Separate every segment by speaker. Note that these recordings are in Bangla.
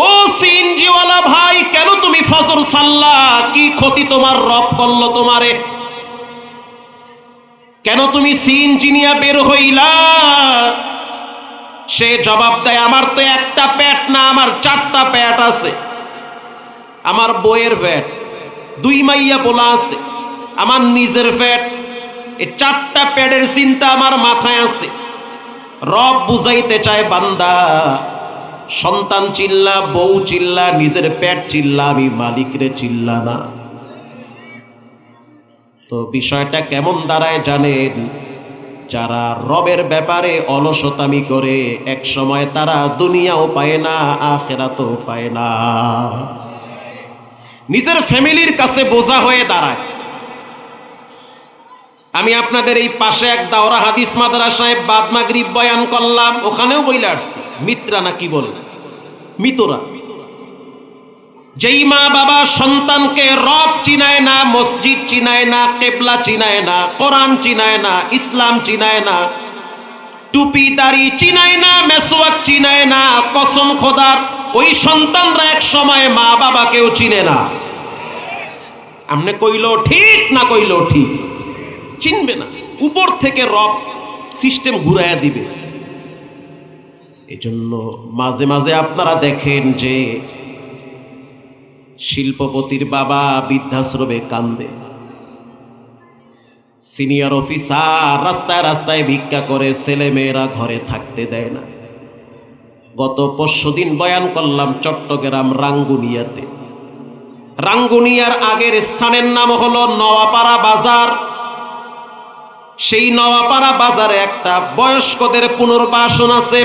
Speaker 1: ও সিএনজিওয়ালা ভাই, কেন তুমি ফজর সাল্লা? কি ক্ষতি তোমার রব করলো তোমারে? কেন তুমি সিএনজি নিয়ে বের হইলা? সে জবাব দেয়, আমার তো একটা পেট না, আমার 4টা পেট আছে। আমার বইয়ের পেট, 2 মাইয়া পোলা আছে, আমার নিজের পেট। এই 4টা পেটের চিন্তা আমার মাথায় আছে। রব বুঝাইতে চায়, বান্দা, সন্তান চিল্লা, বউ চিল্লা, নিজের পেট চিল্লা, আমি মালিকরে চিল্লা না। তো বিষয়টা কেমন দাঁড়ায় জানেন? যারা রবের ব্যাপারে অলসতামি করে, এক সময় তারা দুনিয়াও পায় না, আখিরাতও পায় না, নিজের ফ্যামিলির কাছে বোঝা হয়ে দাঁড়ায়। আমি আপনাদের এই পাশে এক দাওরা হাদিস মাদ্রাসায় বাদ মাগরিব বয়ান করলাম, ওখানেও বইলে আসছে মিত্রা না কি বলে, মিতরা। যেই মা বাবা সন্তানকে রব চিনায় না, মসজিদ চিনায় না, কেবলা চিনায় না, কোরআন চিনায় না, ইসলাম চিনায় না, টুপি দাড়ি চিনায় না, মেসওয়াক চিনায় না, কসম খোদার ওই সন্তানরা এক সময় মা বাবাকেও চিনে না। আমনে কইলো ঠিক না কইলো ঠিক, চিনবে না। উপর থেকে রব সিস্টেম ঘুরাইয়া দিবে। এজন্য মাঝে মাঝে আপনারা দেখেন যে শিল্পপতির বাবা বৃদ্ধাশ্রমে কান্দে, সিনিয়র অফিসার রাস্তায় রাস্তায় ভিক্ষা করে, ছেলে মেয়েরা ঘরে থাকতে দেয় না। গত পরশুদিন বয়ান করলাম চট্টগ্রাম রাঙ্গুনিয়াতে। রাঙ্গুনিয়ার আগের স্থানের নাম হলো নওয়াপাড়া বাজার। সেই নওয়াপাড়া বাজারে একটা বয়স্কদের পুনর্বাসন আছে।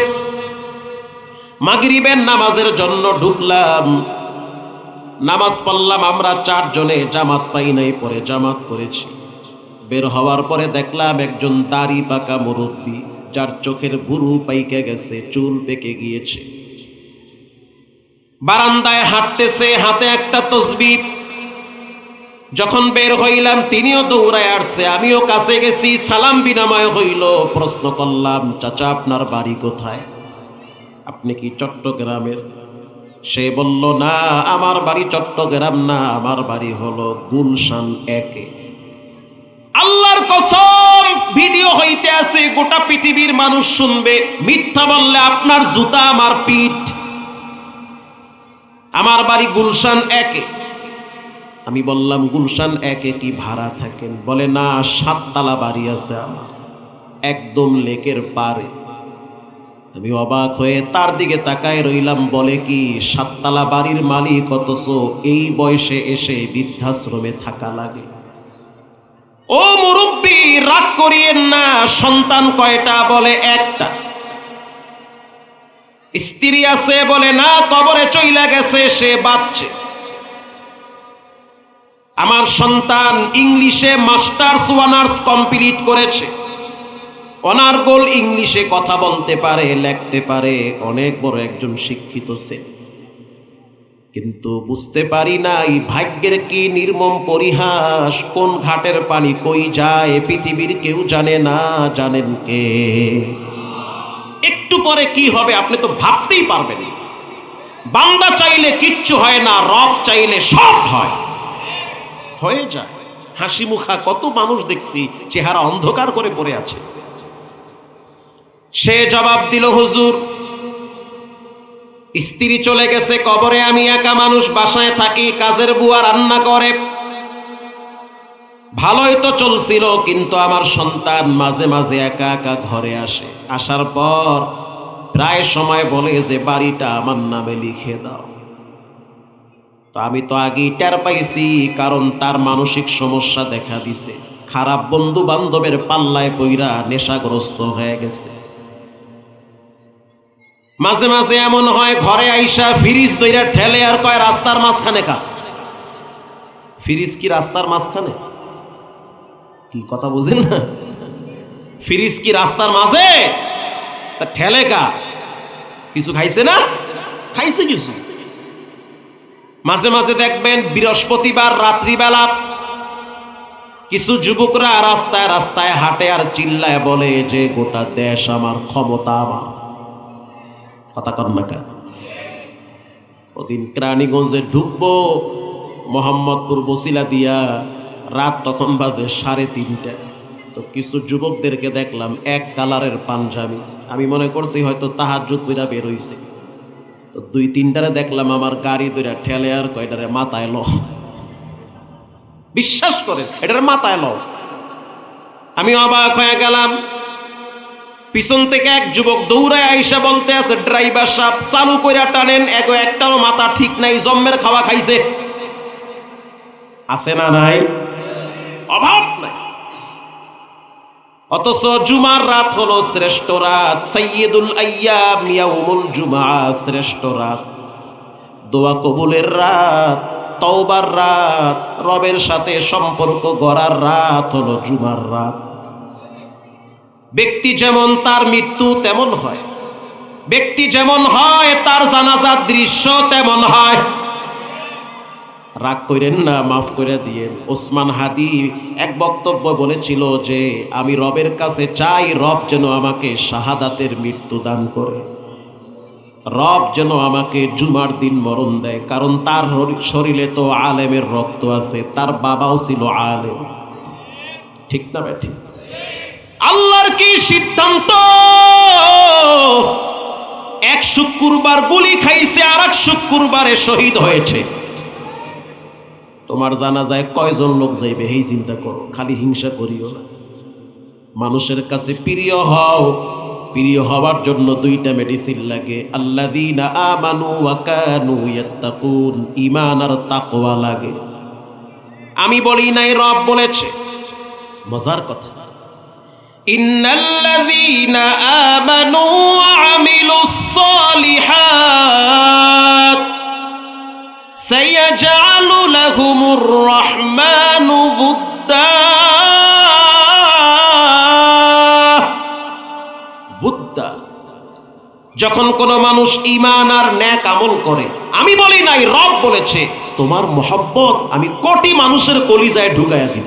Speaker 1: মাগরিবের নামাজের জন্য ঢুকলাম, নামাজ পড়লাম আমরা 4 জনে, জামাত পাই নাই, পরে জামাত করেছি। বের হওয়ার পরে দেখলাম একজন দাড়ি পাকা মুরব্বী, যার চোখের ভুরু পাইকে গেছে, চুল পেকে গিয়েছে, বারান্দায় হাঁটতেছে, হাতে একটা তসবিহ। যখন বের হইলাম তিনিও দৌড়ায় আসছে, আমিও কাছে গেছি, সালাম বিনিময় হইল। প্রশ্ন করলাম, চাচা আপনার বাড়ি কোথায়? আপনি কি চট্টগ্রামের? সে বলল, না, আমার বাড়ি চট্টগ্রাম না, আমার বাড়ি হলো গুলশান 1। আল্লাহর কসম, ভিডিও হইতে আছে, গোটা পৃথিবীর মানুষ শুনবে। মিথ্যা বললে আপনার জুতা আমার পিঠ। আমার বাড়ি গুলশান 1। আমি বললাম, গুলশান 1-এ কি ভাড়া থাকেন? বলে, না, 7 তলা বাড়ি আছে আমার, একদম লেকের পারে। আমি অবাক হয়ে তার দিকে তাকায় রইলাম। বলে কি, 7 তলা বাড়ির মালিক, অথচ এই বয়সে এসে বৃদ্ধাশ্রমে থাকা লাগে? ও মুরব্বী, রাগ করিয়েন না। সন্তান কয়টা? বলে 1টা। স্ত্রী আছে? বলে না, কবরে চইলা গেছে, সে বাঁচছে। আমার সন্তান ইংলিশে মাস্টার্স অনার্স কমপ্লিট করেছে, অনার্গল ইংলিশে কথা বলতে পারে, লিখতে পারে, অনেক বড় একজন শিক্ষিত ছেলে। কিন্তু বুঝতে পারি না এই ভাগ্যের কি নির্মম পরিহাস। কোন ঘাটের পানি কই যায় পৃথিবীর কেউ জানে না, জানেন কে? একটু পরে কি হবে আপনি তো ভাবতেই পারবেন। বান্দা চাইলে কিচ্ছু হয় না, রব চাইলে সব হয়, হয়ে যায়। হাসি মুখা কত মানুষ দেখছি, চেহারা অন্ধকার করে পড়ে আছে। সে জবাব দিল, হুজুর, স্ত্রী চলে গেছে কবরে, আমি একা মানুষ, বাসায় থাকি, কাজের বুয়া রান্না করে, ভালোই তো চলছিল। কিন্তু আমার সন্তান মাঝে মাঝে একা একা ঘরে আসে, আসার পর প্রায় সময় বলে যে বাড়িটা আমার নামে লিখে দাও। তো আমি তো আগেই টের পাইছি, কারণ তার মানসিক সমস্যা দেখা দিছে, খারাপ বন্ধু বান্ধবের পাল্লায় পইরা নেশাগ্রস্ত হয়ে গেছে। মাঝে মাঝে এমন হয়, ঘরে আইসা ফ্রিজ দইরা ঠেলে আর কয় রাস্তার মাঝখানে কা। ফ্রিজ কি রাস্তার মাঝখানে? কি কথা বুঝেন না? ফ্রিজ কি রাস্তার মাঝে? তা ঠেলে কা? কিছু খাইছে না? খাইছে কিছু। মাঝে মাঝে দেখবেন বৃহস্পতিবার রাত্রিবেলা কিছু যুবকরা রাস্তায় রাস্তায় হাঁটে আর চিল্লায় বলে যে গোটা দেশ আমার, ক্ষমতা আমার। কথা কর না কেন? ওদিন কেরানীগঞ্জে ঢুকবো মোহাম্মদপুর বসিলা দিয়া, রাত তখন বাজে 3:30। তো কিছু যুবকদেরকে দেখলাম এক কালারের পাঞ্জাবি, আমি মনে করছি হয়তো তাহাজ্জুদ কইরা বের হইছে। তো 2-3টারে দেখলাম আমার গাড়ি ধরে ঠেলে আর কয়টারে মাথায় ল, বিশ্বাস করে এটারে মাথায় ল। আমি অবাক হয়ে গেলাম। পিছন থেকে এক যুবক দৌড়ায় আইসা বলতে আছে, ড্রাইভার সাহেব চালু কইরা টানেন, এগো একটারও মাথা ঠিক নাই, জম্মের খাওয়া খাইছে। আছে না নাই? অভাব নাই। অথচ জুমার রাত হলো শ্রেষ্ঠ রাত, সাইয়্যিদুল আইয়াম ইয়াউমুল জুমআ, শ্রেষ্ঠ রাত, দোয়া কবুলের রাত, তওবার রাত, রবের সাথে সম্পর্ক গড়ার রাত হলো জুমার রাত। ব্যক্তি যেমন তার মৃত্যু তেমন হয়, ব্যক্তি যেমন হয় তার জানাজার দৃশ্য তেমন হয়। রাগ করেন না, মাফ করে দিয়েন। ওসমান হাদি এক বক্তব্য বলেছিল যে আমি রবের কাছে চাই রব যেন আমাকে শাহাদাতের মৃত্যু দান করে, রব যেন আমাকে জুমার দিন মরণ দেয়, কারণ তার শরীরে তো আলেমের রক্ত আছে, তার বাবাও ছিল আলেম। ঠিক না ভাই? ঠিক। আল্লাহর কি সিদ্ধান্ত! এক শুক্রবার গুলি খাইছে, আর এক শুক্রবারে শহীদ হয়েছে। তোমার জানাজায় কয়জন লোক যাইবে এই চিন্তা করো, খালি হিংসা করিও না। মানুষের কাছে প্রিয় হও, প্রিয় হওয়ার জন্য 2টা মেডিসিন লাগে, আল্লাযীনা আমানু ওয়া কানু ইয়াত্তাকুন, ঈমান আর তাকওয়া লাগে। আমি বলি নাই, রব বলেছে। মজার কথা, ইন্নাল্লাযীনা আমানু ওয়া আমিলুস সালিহাত সায়াজআলু লাহুমুর রাহমানু বুদ্দা। বুদ্দা, যখন কোন মানুষ ঈমান আর নেক আমল করে, আমি বলি নাই, রব বলেছে, তোমার মহব্বত আমি কোটি মানুষের কলিজায় ঢুকাইয়া দিব।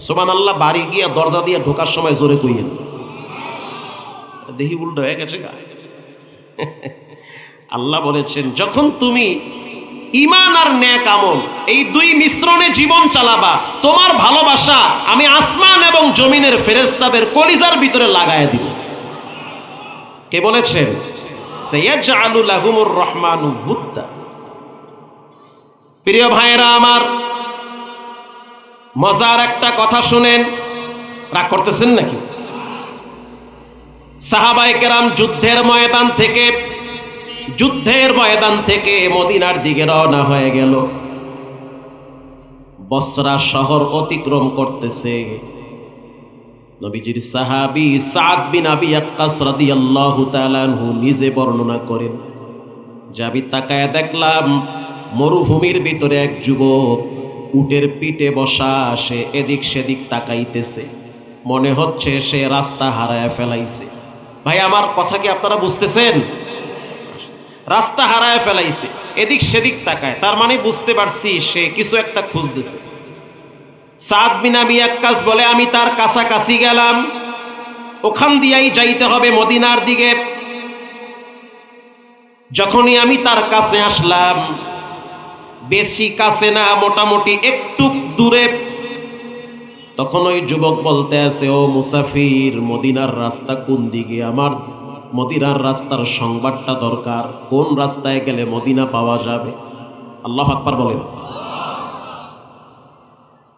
Speaker 1: সুবহানাল্লাহ। বাড়ি গিয়া দরজা দিয়ে ঢোকার সময় জোরে কইয়েন, দেখি উল্টো হয়ে গেছে গা। আল্লাহ বলেছেন, যখন তুমি ঈমান আর নেক আমল এই 2 মিশ্রণে জীবন চালাবা, তোমার ভালোবাসা আমি আসমান এবং জমিনের ফেরেশতাদের কলিজার ভিতরে লাগায়া দিব। কে বলেছেন? সায়াজআলু লাহুমুর রাহমানু বুদ্দা। প্রিয় ভাইরা আমার, মজার একটা কথা শুনেন। রাগ করতেছেন নাকি? সাহাবায়ে কেরাম যুদ্ধের ময়দান থেকে মদিনার দিকে রওনা হয়ে গেল। বসরা শহর অতিক্রম করতেছে। নবীজির সাহাবী সাদ বিন আবি ওয়াক্কাস রাদিয়াল্লাহু তাআলা আনহু নিজে বর্ণনা করেন, যাবি তাকায়া দেখলাম মরুভূমির ভিতরে এক যুবক উটের পিঠে বসা, সে এদিক সেদিক তাকাইতেছে, মনে হচ্ছে সে রাস্তা হারায় ফেলাইছে। ভাই আমার কথা কি আপনারা বুঝতেছেন? রাস্তা হারায় ফেলাইছে, এদিক সেদিক তাকায়, তার মানে বুঝতে পারছি সে কিছু একটা খুঁজতেছে। সাদ বিন আবি ওয়াক্কাস বলে, আমি তার কাছাকাছি গেলাম, ওখান দিয়েই যাইতে হবে মদিনার দিকে। যখনই আমি তার কাছে আসলাম, বেশি কাছে না, মোটামুটি একটু দূরে, তখন ওই যুবক বলতে আছে, ও মুসাফির, মদিনার রাস্তা কোন দিকে? আমার মদিনার রাস্তার সংবাদটা দরকার, কোন রাস্তায় গেলে মদিনা পাওয়া যাবে? আল্লাহু আকবার বলেন।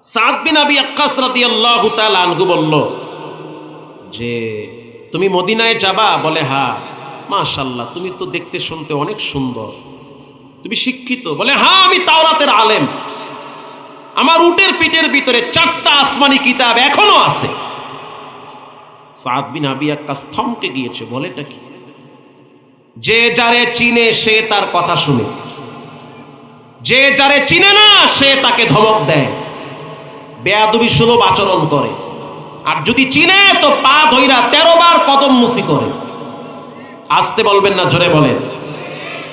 Speaker 1: সাদ বিন আবি ওয়াক্কাস রাদিয়াল্লাহু তাআলা আনহু বলল যে, তুমি মদিনায় যাবা? বলে, হ্যাঁ। মাশাআল্লাহ, তুমি তো দেখতে শুনতে অনেক সুন্দর, তুমি শিক্ষিত? বলে, হ্যাঁ, আমি তাওরাতের আলেম, আমার উটের পিঠের ভিতরে 4টা আসমানি কিতাব এখনো আছে। সাদ বিন আবি ওয়াক্কাস থমকে গিয়েছে, বলে এটা কি? যে যারে চিনে সে তার কথা শুনে, যে যারে চিনে না সে তাকে ধমক দেয়, বেয়াদবি সুলভ আচরণ করে, আর যদি চিনে তো পা ধইরা 13 বার কদম মুসি করে। আসতে বলবেন না, জোরে বলেন।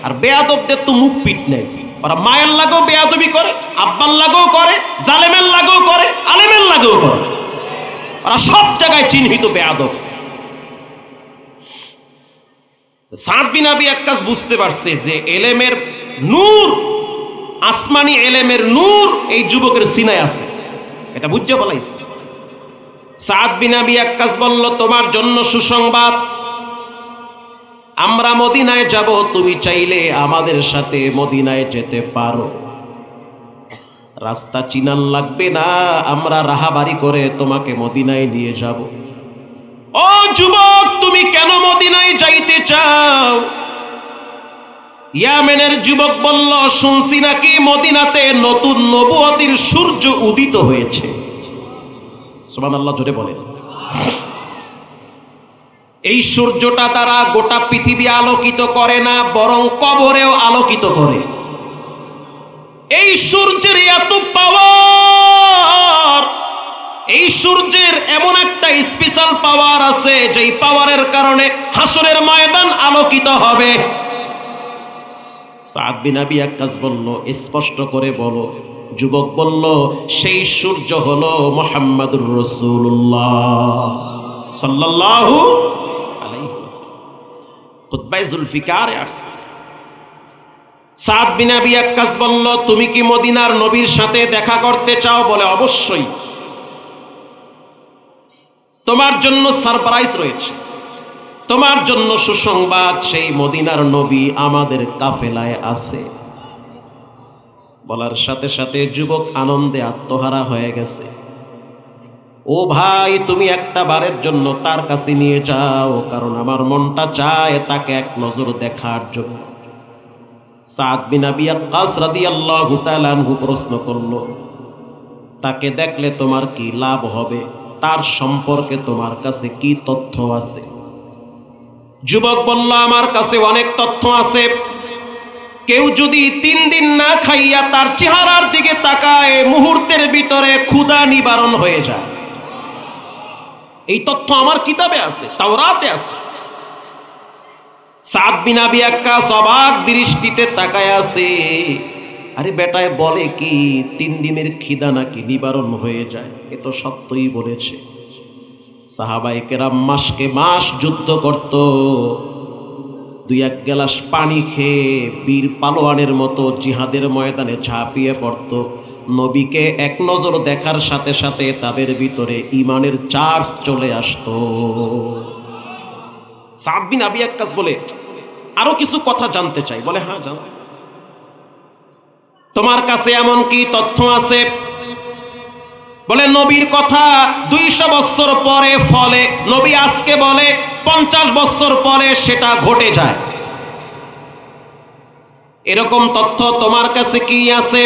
Speaker 1: আর বেয়াদবদের তো মুখ পিট নেই, ওরা মায়ের লাগেও বেয়াদবি করে, আব্বার লাগেও করে, জালেমের লাগেও করে, আলেমের লাগেও করে, ওরা সব জায়গায় চিহ্নিত বেয়াদব। সাদ বিন আবি ওয়াক্কাস বুঝতে পারছে যে এলেমের নূর, আসমানি এলেমের নূর এই যুবকের সিনায় আছে, এটা বুঝতে ফেলাইছে। সাদ বিন আবি ওয়াক্কাস বলল, তোমার জন্য সুসংবাদ, আমরা মদিনায় যাব, তুমি চাইলে আমাদের সাথে মদিনায় যেতে পারো, রাস্তা চিনান লাগবে না, আমরা রাহাবারি করে তোমাকে মদিনায় নিয়ে যাব। ও যুবক, তুমি কেন মদিনায় যাইতে চাও? ইয়ামেনের যুবক বলল, শুনছি নাকি মদিনাতে নতুন নবুয়তির সূর্য উদিত হয়েছে। সুবহানাল্লাহ, জোরে বলেন। এই সূর্যটা দ্বারা গোটা পৃথিবী আলোকিত করে না, বরং কবরেও আলোকিত করে। এই সূর্যের এত পাওয়ার, এই সূর্যের এমন একটা স্পেশাল পাওয়ার আছে, যেই পাওয়ারের কারণে হাসরের ময়দান আলোকিত হবে। সাদ বিন আবি ওয়াক্কাস বলল, স্পষ্ট করে বলো। যুবক বলল, সেই সূর্য হলো মুহাম্মাদুর রাসূলুল্লাহ সাল্লাল্লাহু আলাইহি ওয়াসাল্লাম। খুতবায়ে জুলফিকারে আসছে। সাদ বিন আবি ওয়াক্কাস বলল, তুমি কি মদিনার নবীর সাথে দেখা করতে চাও? বলে, অবশ্যই, তোমার জন্য সারপ্রাইজ রয়েছে, তোমার জন্য সুসংবাদ, সেই মদিনার নবী আমাদের কাফেলায় আছে। বলার সাথে সাথে যুবক আনন্দে আত্মহারা হয়ে গেছে। ও ভাই, তুমি একটা বারের জন্য তার কাছে নিয়ে যাও, কারণ আমার মনটা চায় তাকে এক নজর দেখার জন্য। সাদ বিন আবি ওয়াক্কাস রাদিয়াল্লাহু তাআলা আনহু প্রশ্ন করল, তাকে দেখলে তোমার কি লাভ হবে? তার সম্পর্কে তোমার কাছে কি তথ্য আছে? যুবক বলল, আমার কাছে অনেক তথ্য আছে। কেউ যদি 3 দিন না খাইয়া তার চেহারার দিকে তাকায়, মুহূর্তের ভিতরে ক্ষুধা নিবারণ হয়ে যায়। এই তথ্য আমার কিতাবে আছে, তাওরাতে আছে। সাদ বিন আবি ওয়াক্কাস অবাক দৃষ্টিতে তাকায় আছে। আরে বেটায় বলে কি 3 দিনের খিদা নাকি নিবারণ হয়ে যায়? এ তো সত্যই বলেছে। সাহাবায়ে কেরাম মাসকে মাস যুদ্ধ করত, 2-1 গ্লাস পানি খেয়ে বীর পালোয়ানের মতো জিহাদের ময়দানে ঝাঁপিয়ে পড়ত। নবীকে এক নজর দেখার সাথে সাথে তাদের ভিতরে ঈমানের চার্জ চলে আসতো। সাদ বিন আবি ওয়াক্কাস বলে, আরো কিছু কথা জানতে চাই। বলে, হ্যাঁ জান। তোমার কাছে এমন কি তথ্য আছে? বলে, নবীর কথা 200 বছর পরে ফলে, নবী আজকে বলে 50 বছর পরে সেটা ঘটে যায়। এরকম তথ্য তোমার কাছে কি আছে?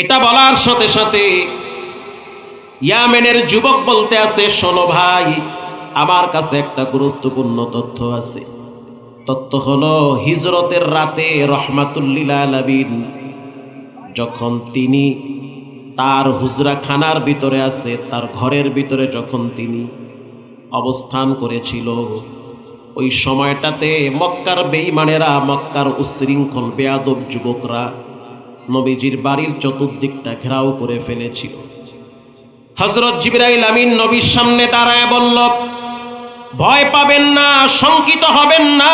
Speaker 1: এটা বলার সাথে সাথে ইয়ামেনের যুবক বলতে আছে, শোনো ভাই, আমার কাছে একটা গুরুত্বপূর্ণ তথ্য আছে। তথ্য হলো, হিজরতের রাতে রহমাতুল লিল আলামিন যখন তিনি তার হুজরাখানার ভিতরে আছে, তার ঘরের ভিতরে যখন তিনি অবস্থান করেছিল, ওই সময়টাতে মক্কার বেঈমানেরা, মক্কার উচ্ছৃঙ্খল বেয়াদব যুবকরা নবীজির বাড়ির চতুর্দিকটা ঘেরাও করে ফেলেছিল। হযরত জিবরাইল আমিন নবীর সামনে দাঁড়ায় বলল, ভয় পাবেন না, শঙ্কিত হবেন না।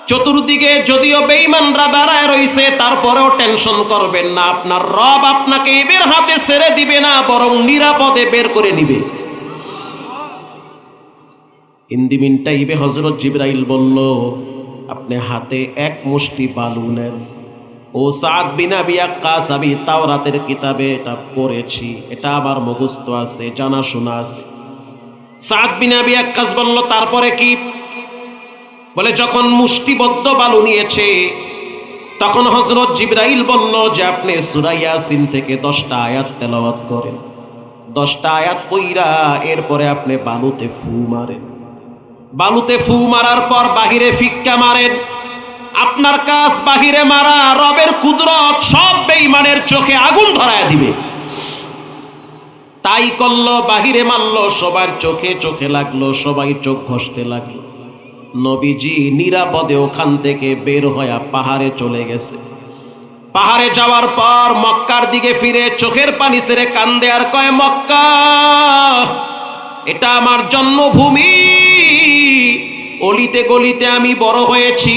Speaker 1: চতুর্দিকে যদিও বেঈমানরা দাঁড়ায় রইছে, তারপরেও টেনশন করবেন না। আপনার রব আপনাকে এদের হাতে ছেড়ে দিবে না, বরং নিরাপদে বের করে নিবে। ইন্দি মিন টাইমে হযরত জিবরাইল বলল, আপনি হাতে এক মুষ্টি বালু নেন। ও সাদ বিন আবি ওয়াক্কাস, আমি তাওরাতের কিতাবে এটা পড়েছি, এটা আমার মুখস্থ আছে, জানা শোনা আছে। সাদ বিন আবি ওয়াক্কাস বলল, তারপরে কি? বলে, যখন মুষ্টিবদ্ধ বালু নিয়েছে, তখন হযরত জিবরাইল বলল যে আপনি সূরা ইয়াসিন থেকে 10টা আয়াত তেলাওয়াত করেন। 10টা আয়াত পড়া এরপরে আপনি বালুতে ফু মারেন। বালুতে ফু মারার পর বাহিরে ফিক্কা মারেন। আপনার কাজ বাহিরে মারা, রবের কুদরত সব বেঈমানের চোখে আগুন ধরায় দিবে। তাই করলো, বাহিরে মারলো, সবার চোখে চোখে লাগলো, সবাই চোখ ঘষতে লাগলো। নবীজি নিরাপদে ওখান থেকে বের হয়ে পাহাড়ে চলে গেছে। পাহাড়ে যাওয়ার পর মক্কার দিকে ফিরে চোখের পানি ছেড়ে কান্দে আর কয়, মক্কা এটা আমার জন্মভূমি, অলিতে গলিতে আমি বড় হয়েছি,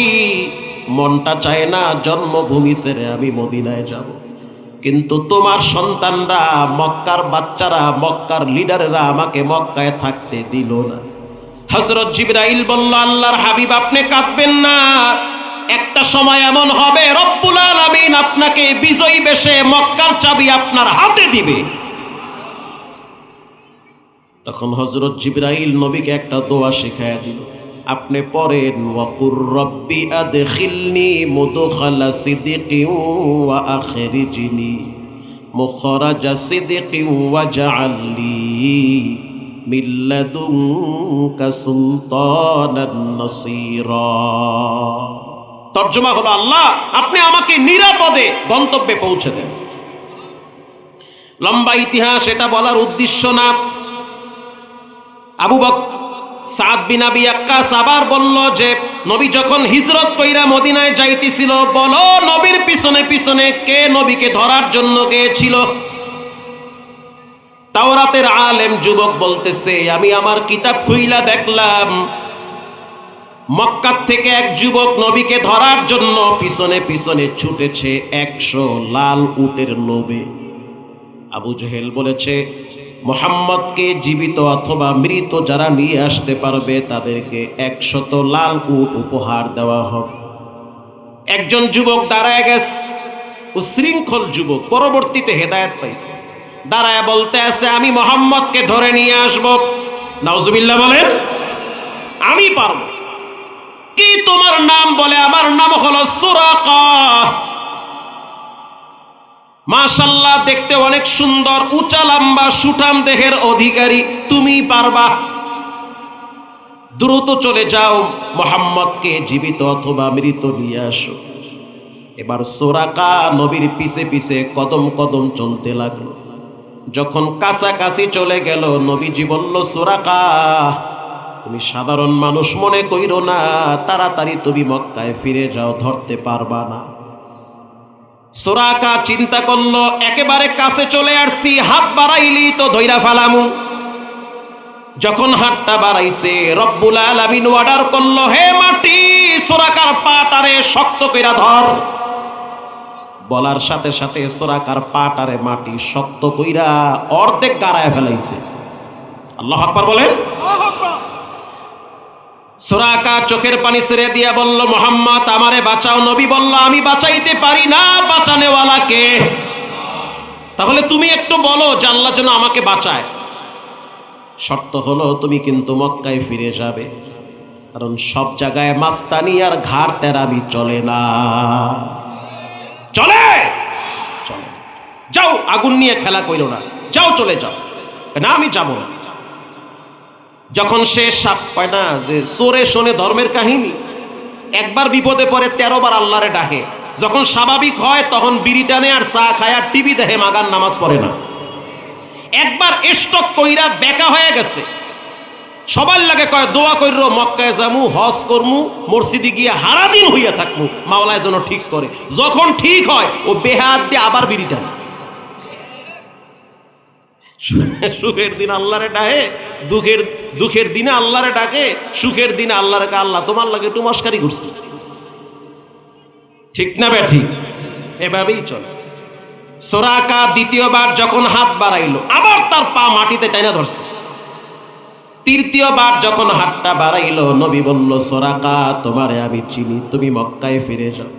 Speaker 1: মনটা চায় না জন্মভূমি ছেড়ে আমি মদিনায় যাব, কিন্তু তোমার সন্তানরা, মক্কার বাচ্চারা, মক্কার লিডারেরা আমাকে মক্কায় থাকতে দিল না। হযরত জিবরাইল বলল, আল্লাহর হাবিব আপনি কাঁদবেন না, একটা সময় এমন হবে রব্বুল আলামিন আপনাকে বিজয়ী বেশে মক্কার চাবি আপনার হাতে দিবে। তখন হযরত জিবরাইল নবীকে একটা দোয়া শিখায়া দিল, আপনি পড়েন, ওয়াকুর রব্বি আদখিলনি মুদখালা সিদকিন ওয়া আখরিজনি মুখরাজা সিদকিন ওয়াজআলনি মিন লাদুনকা সুলতানান নাসীরা। তর্জমা হলো, আল্লাহ আপনি আমাকে নিরাপদে গন্তব্যে পৌঁছে দেন। লম্বা ইতিহাস, এটা বলার উদ্দেশ্য না। আবু বকর সাদ বিন আবি ওয়াক্কাস আবার বলল যে নবী যখন হিজরত কইরা মদিনায় যাইতেছিল, বলো নবীর পিছনে পিছনে কে নবীকে ধরার জন্য গিয়েছিল? তাওরাতের আলেম যুবক বলতেছে, আমি আমার কিতাব খুইলা দেখলাম মক্কা থেকে এক যুবক নবীকে ধরার জন্য পিছনে পিছনে ছুটেছে 100 লাল উটের লোভে। আবু জেহেল বলেছে, মুহাম্মদকে জীবিত অথবা মৃত যারা নিয়ে আসতে পারবে তাদেরকে 100 লাল উট উপহার দেওয়া হবে। একজন যুবক দাঁড়ায় গেছে, উশৃঙ্খল যুবক, পরবর্তীতে হেদায়েত পাইছে, দাঁড়ায় বলতে আছে, আমি মুহাম্মদকে ধরে নিয়ে আসব। নাউজুবিল্লাহ বলেন, আমি পারব। কি তোমার নাম? বলে, আমার নাম হলো সুরাকা। মাশাআল্লাহ, দেখতে অনেক সুন্দর, উঁচা লম্বা সুঠাম দেহের অধিকারী, তুমি পারবা। দ্রুত চলে যাও, মুহাম্মদকে জীবিত অথবা মৃত নিয়ে আসো। এবার সুরাকা নবীর পিছে পিছে কদম কদম চলতে লাগলো। যখন কাছাকাছি চলে গেল, নবীজি বলল, সুরাকা তুমি সাধারণ মানুষ মনে কইরো না, তাড়াতাড়ি তুমি মক্কায় ফিরে যাও, ধরতে পারবা না। সুরাকা চিন্তা করলো, একেবারে কাছে চলে আসছি, হাত বাড়াইলি তো ধইরা ফালামু। যখন হাতটা বাড়াইছে, রব্বুল আলামিন অর্ডার করলো, হে মাটি, সুরাকার পাটারে শক্ত কইরা ধর। বলার সাথে সাথে সুরাকার পাটারে মাটি শক্ত কইরা অর্ধেক গাড়ায় ফেলাইছে। আল্লাহু আকবার বলেন। সুরাকা চোখের পানি ছেড়ে দিয়া বলল, মুহাম্মদ আমারে বাঁচাও। নবী বলল, আমি বাঁচাইতে পারি না, বাঁচানেওয়ালা কে? তাহলে তুমি একটু বলো যে আল্লাহ যেন আমাকে বাঁচায়। শর্ত হলো তুমি কিন্তু মক্কায় ফিরে যাবে, কারণ সব জায়গায় মাস্তানি আর ঘাড় তেরামি চলে না। চলে চলে যাও, আগুন নিয়ে খেলা কইরো না, যাও চলে যাও। না আমি যাব না। যখন সে সাপ পায় না যে চোরে শোনে ধর্মের কাহিনী, একবার বিপদে পড়ে 13 বার আল্লাহরে ডাকে। যখন স্বাভাবিক হয় তখন বিড়ি টানে আর চা খায় আর টিভি দেখে, মাগার নামাজ পড়ে না। একবার স্টক কইরা বেকা হয়ে গেছে, সবার লাগে কয় দোয়া কইরো, মক্কায় যামু, হজ করমু, মসজিদে গিয়ে হারাদিন হইয়া থাকমু, মাওলায় যেন ঠিক করে। যখন ঠিক হয় ও বেহাত দিয়ে আবার বিড়ি টানে। সুখের দিন আল্লাহরে ডাকে, দুঃখের দিনে আল্লাহরে ডাকে, সুখের দিনে আল্লাহরে কা, আল্লাহ তোমার লাগে একটু মস্কারি করছি। ঠিক না ব্যাঠি? এভাবেই চলে। সুরাকা দ্বিতীয়বার যখন হাত বাড়াইলো, আবার তার পা মাটিতে টাইনা ধরছে। তৃতীয়বার যখন হাতটা বাড়াইলো, নবী বলল, সুরাকা তোমারে আমি চিনি, তুমি মক্কায় ফিরে যাও।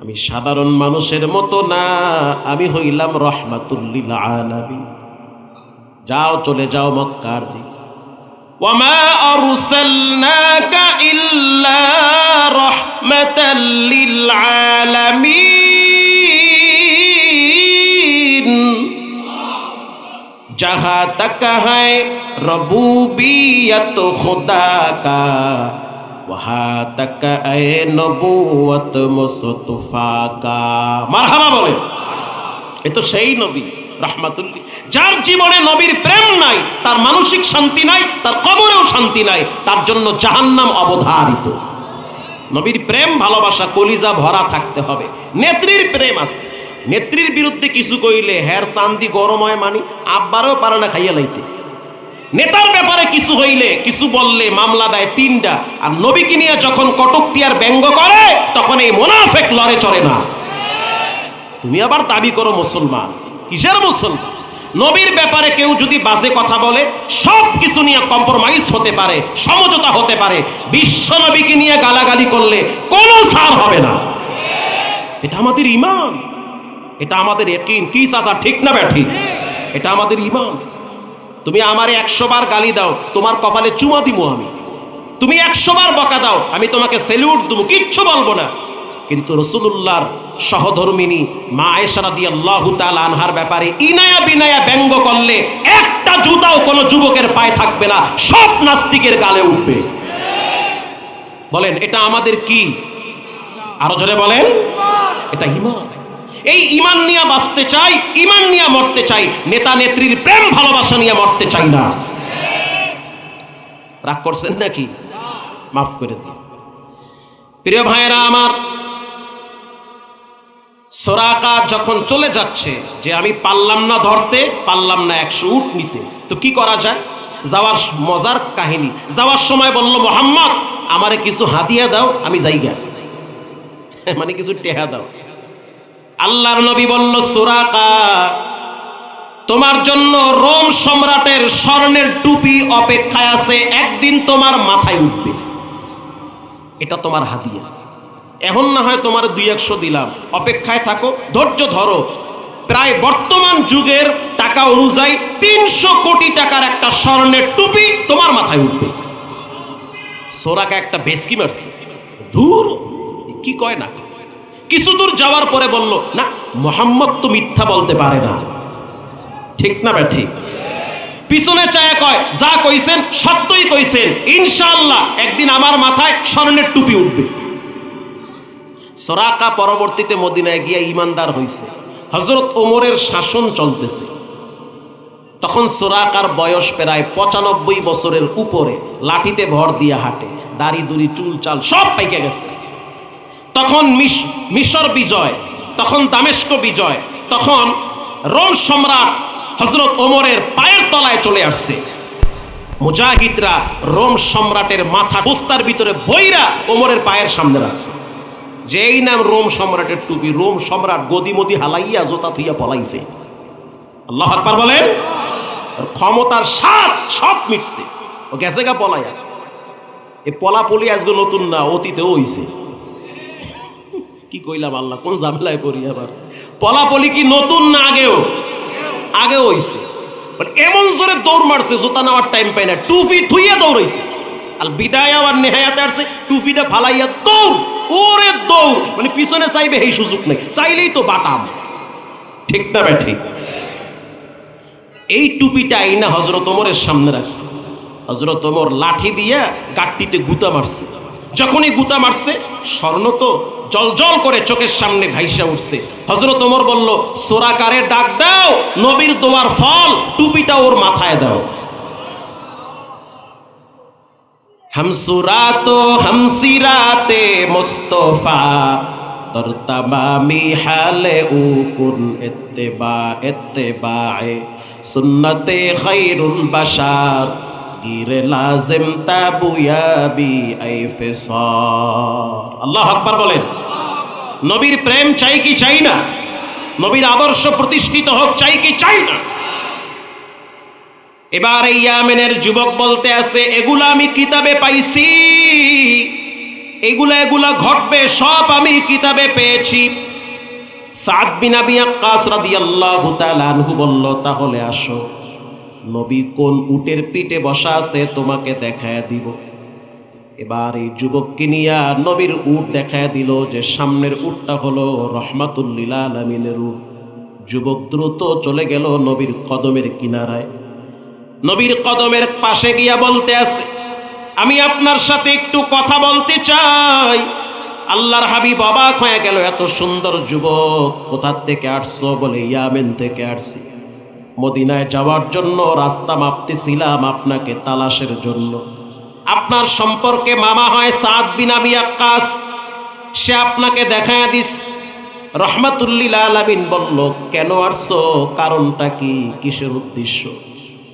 Speaker 1: আমি সাধারণ মানুষের মতো না, আমি হইলাম রাহমাতুল লিল আলামিন। যাও, চলে যাও মক্কার দিকে। ওয়ামা আরসালনাকা ইল্লা রাহমাতাল লিল আলামিন। जहाँ तक है रबूबियत खुदा का, वहाँ तक है नबूवत मुस्तफा का। মারহাবা বলে। এ তো সেই নবী রাহমাতুল্লিল। যার জীবনে নবীর প্রেম নাই, তার মানসিক শান্তি নাই, তার কবরেও শান্তি নাই, তার জন্য জাহান্নাম অবধারিত। নবীর প্রেম ভালোবাসা কলিজা ভরা থাকতে হবে। নেত্রীর প্রেম আছে, নেত্রীর বিরুদ্ধে কিছু কইলে হের চান্দি গরম হয়, মানি আব্বারও পারে না খাইয়া লাইতে। নেতার ব্যাপারে কিছু হইলে, কিছু বললে মামলা দেয় 3টা, আর নবীকে নিয়ে যখন কটূক্তি আর ব্যঙ্গ করে তখন এই মুনাফিক লড়ে চড়ে না। তুমি আবার দাবি করো মুসলমান, কিসের মুসলমান? নবীর ব্যাপারে কেউ যদি বাজে কথা বলে, সব কিছু নিয়ে কম্প্রোমাইজ হতে পারে, সমঝোতা হতে পারে, বিশ্ব নবীকে নিয়ে গালাগালি করলে কোনো ছাড় হবে না। এটা আমাদের ঈমান, এটা আমাদের ইয়াকিন। কি চাচা, ঠিক না ব্যাঠিক? এটা আমাদের ঈমান। তুমি আমারে 100 বার গালি দাও, তোমার কপালে চুমা দিব আমি। তুমি 100 বার বকা দাও, আমি তোমাকে স্যালুট দেব, কিচ্ছু বলবো না। কিন্তু রাসূলুল্লাহর সহধর্মিনী মা আয়েশা রাদিয়াল্লাহু তাআলা আনহার ব্যাপারে ইনায়া বিনায়া ব্যঙ্গ করলে একটা জুতাও কোনো যুবকের পায়ে থাকবে না, সব নাস্তিকের গালে উঠবে। বলেন এটা আমাদের কি? আরো জোরে বলেন, এটা ঈমান। এই ঈমান নিয়ে বাঁচতে চাই, ঈমান নিয়ে মরতে চাই, নেতা নেত্রীর প্রেম ভালোবাসা নিয়ে মরতে চাই না। রাগ করছেন নাকি? মাফ করে দিন। প্রিয় ভাইয়েরা আমার, সুরাকা যখন চলে যাচ্ছে যে আমি পারলাম না ধরতে, পারলাম না 100 উট নিতে, তো কি করা যায়? যাওয়ার মজার কাহিনী, যাওয়ার সময় বলল মুহাম্মদ আমারে কিছু হাদিয়া দাও, আমি যাইগা, মানে কিছু টেহা দাও। আল্লাহর নবী বলল সুরাকা তোমার জন্য রোম সম্রাটের স্বর্ণের টুপি অপেক্ষায় আছে, একদিন তোমার মাথায় উঠবে, এটা তোমার হাদিয়া। এখন না হয় তোমার 200 দিলাম, অপেক্ষায় থাকো, ধৈর্য ধরো। প্রায় বর্তমান যুগের টাকা অনুযায়ী 300 কোটি টাকার একটা স্বর্ণের টুপি তোমার মাথায় উঠবে। সোরাকা একটা ভেসকি মারছে, ধুর কি কয় না। কিছু দূর যাওয়ার পরে বলল না, মুহাম্মদ তো মিথ্যা বলতে পারে না, ঠিক না ব্যাঠি? পিছনে চায়া কয় যা কইছেন সত্যই কইছেন, ইনশাআল্লাহ একদিন আমার মাথায় স্বর্ণের টুপি উঠবে। সুরাকা পরবর্তীতে মদিনায় গিয়ে ইমানদার হইছে। হযরত ওমরের শাসন চলতেছে, তখন সুরাকার বয়স প্রায় 95 বছরের উপরে, লাঠিতে ভর দিয়ে হাঁটে, দাড়ি দুড়ি চুল চাল সব পাইকে গেছে। তখন মিশর বিজয়, তখন দামেস্ক বিজয়, তখন রোম সম্রাট হযরত ওমরের পায়ের তলায় চলে আসছে। মুজাহিদরা রোম সম্রাটের মাথা বস্তার ভিতরে বইরা ওমরের পায়ের সামনে রাখছে। যেই নাম রোম সম্রাটের টুপি, রোম সম্রাট গদিমদি হালাইয়া জোতা থুইয়া পলাইছে। আল্লাহু আকবার বলেন। ক্ষমতার স্বাদ সব মিটছে, ও গেছে গা পলাইয়া। এই পলাপলি আজকে নতুন না, অতীতেও হইছে। কি কইলাম আল্লাহ, কোন ঝামেলায় পড়ি আবার। পলাপলি কি নতুন না? আগেও হইছে। এমন জোরে দৌড় মারছে, জুতা নেওয়ার টাইম পায় না, টুপি থুইয়া দৌড়াইছে। আর বিদায় আবার নেহায়াতে আসছে, টুপিটা ফালাইয়া দৌড়, ওরে দৌড়, মানে পিছনে চাইবে এই সুযোগ নেই, চাইলেই তো বাটাম, ঠিক না ভাই? ঠিক। এই টুপিটা আইনা হযরত ওমরের সামনে রাখছে। হযরত ওমর লাঠি দিয়া গাট্টিতে গুতা মারছে। যখনই গুতা মারছে, স্বর্ণ তো জলজল করে চোখের সামনে ভাইসা উঠছে। হযরত ওমর বলল সুরাকারে ডাক দাও, নবীর দোয়ার ফল, টুপিটা ওর মাথায় দাও। হামসুরাতো হামসিরাতে মুস্তফা তর তামামি হালে উকুন ইত্তেবায়ে সুন্নতে খায়রুল বাশার গিরে লাজিম তাবুয়াবি আইফিসার। আল্লাহু আকবার বলেন। নবীর প্রেম চাই কি চাই না? নবীর আদর্শ প্রতিষ্ঠিত হোক চাই কি চাই না? এবার এই ইয়ামেনের যুবক বলতে আছে এগুলা আমি কিতাবে পাইছি, এগুলা ঘটবে সব আমি কিতাবে পেয়েছি। সাদ বিন আবি ওয়াক্কাস রাদিয়াল্লাহু তাআলা আনহু বলল তাহলে আসো, নবী কোন উটের পিঠে বসা আছে তোমাকে দেখায় দিব। এবার এই যুবককে নিয়ে নবীর উট দেখায় দিল, যে সামনের উটটা হলো রহমাতুল লিল আলামিনের উট। যুবক দ্রুত চলে গেল নবীর কদমের কিনারায়। নবীর কদমের পাশে গিয়া বলতে আছে আমি আপনার সাথে একটু কথা বলতে চাই। আল্লাহর হাবিব অবাক হয়ে গেল, এত সুন্দর যুবক কোথা থেকে আসছো? বলে ইয়ামেন থেকে আসছি, মদিনায় যাওয়ার জন্য রাস্তা মাপতেছিলাম আপনাকে তালাশের জন্য। আপনার সম্পর্কে মামা হয় সাদ বিন আবি ওয়াক্কাস, সে আপনাকে দেখায় দিস। রহমাতুল লিল আলামিন বলল কেন আসছো, কারণটা কি, কিসের উদ্দেশ্য?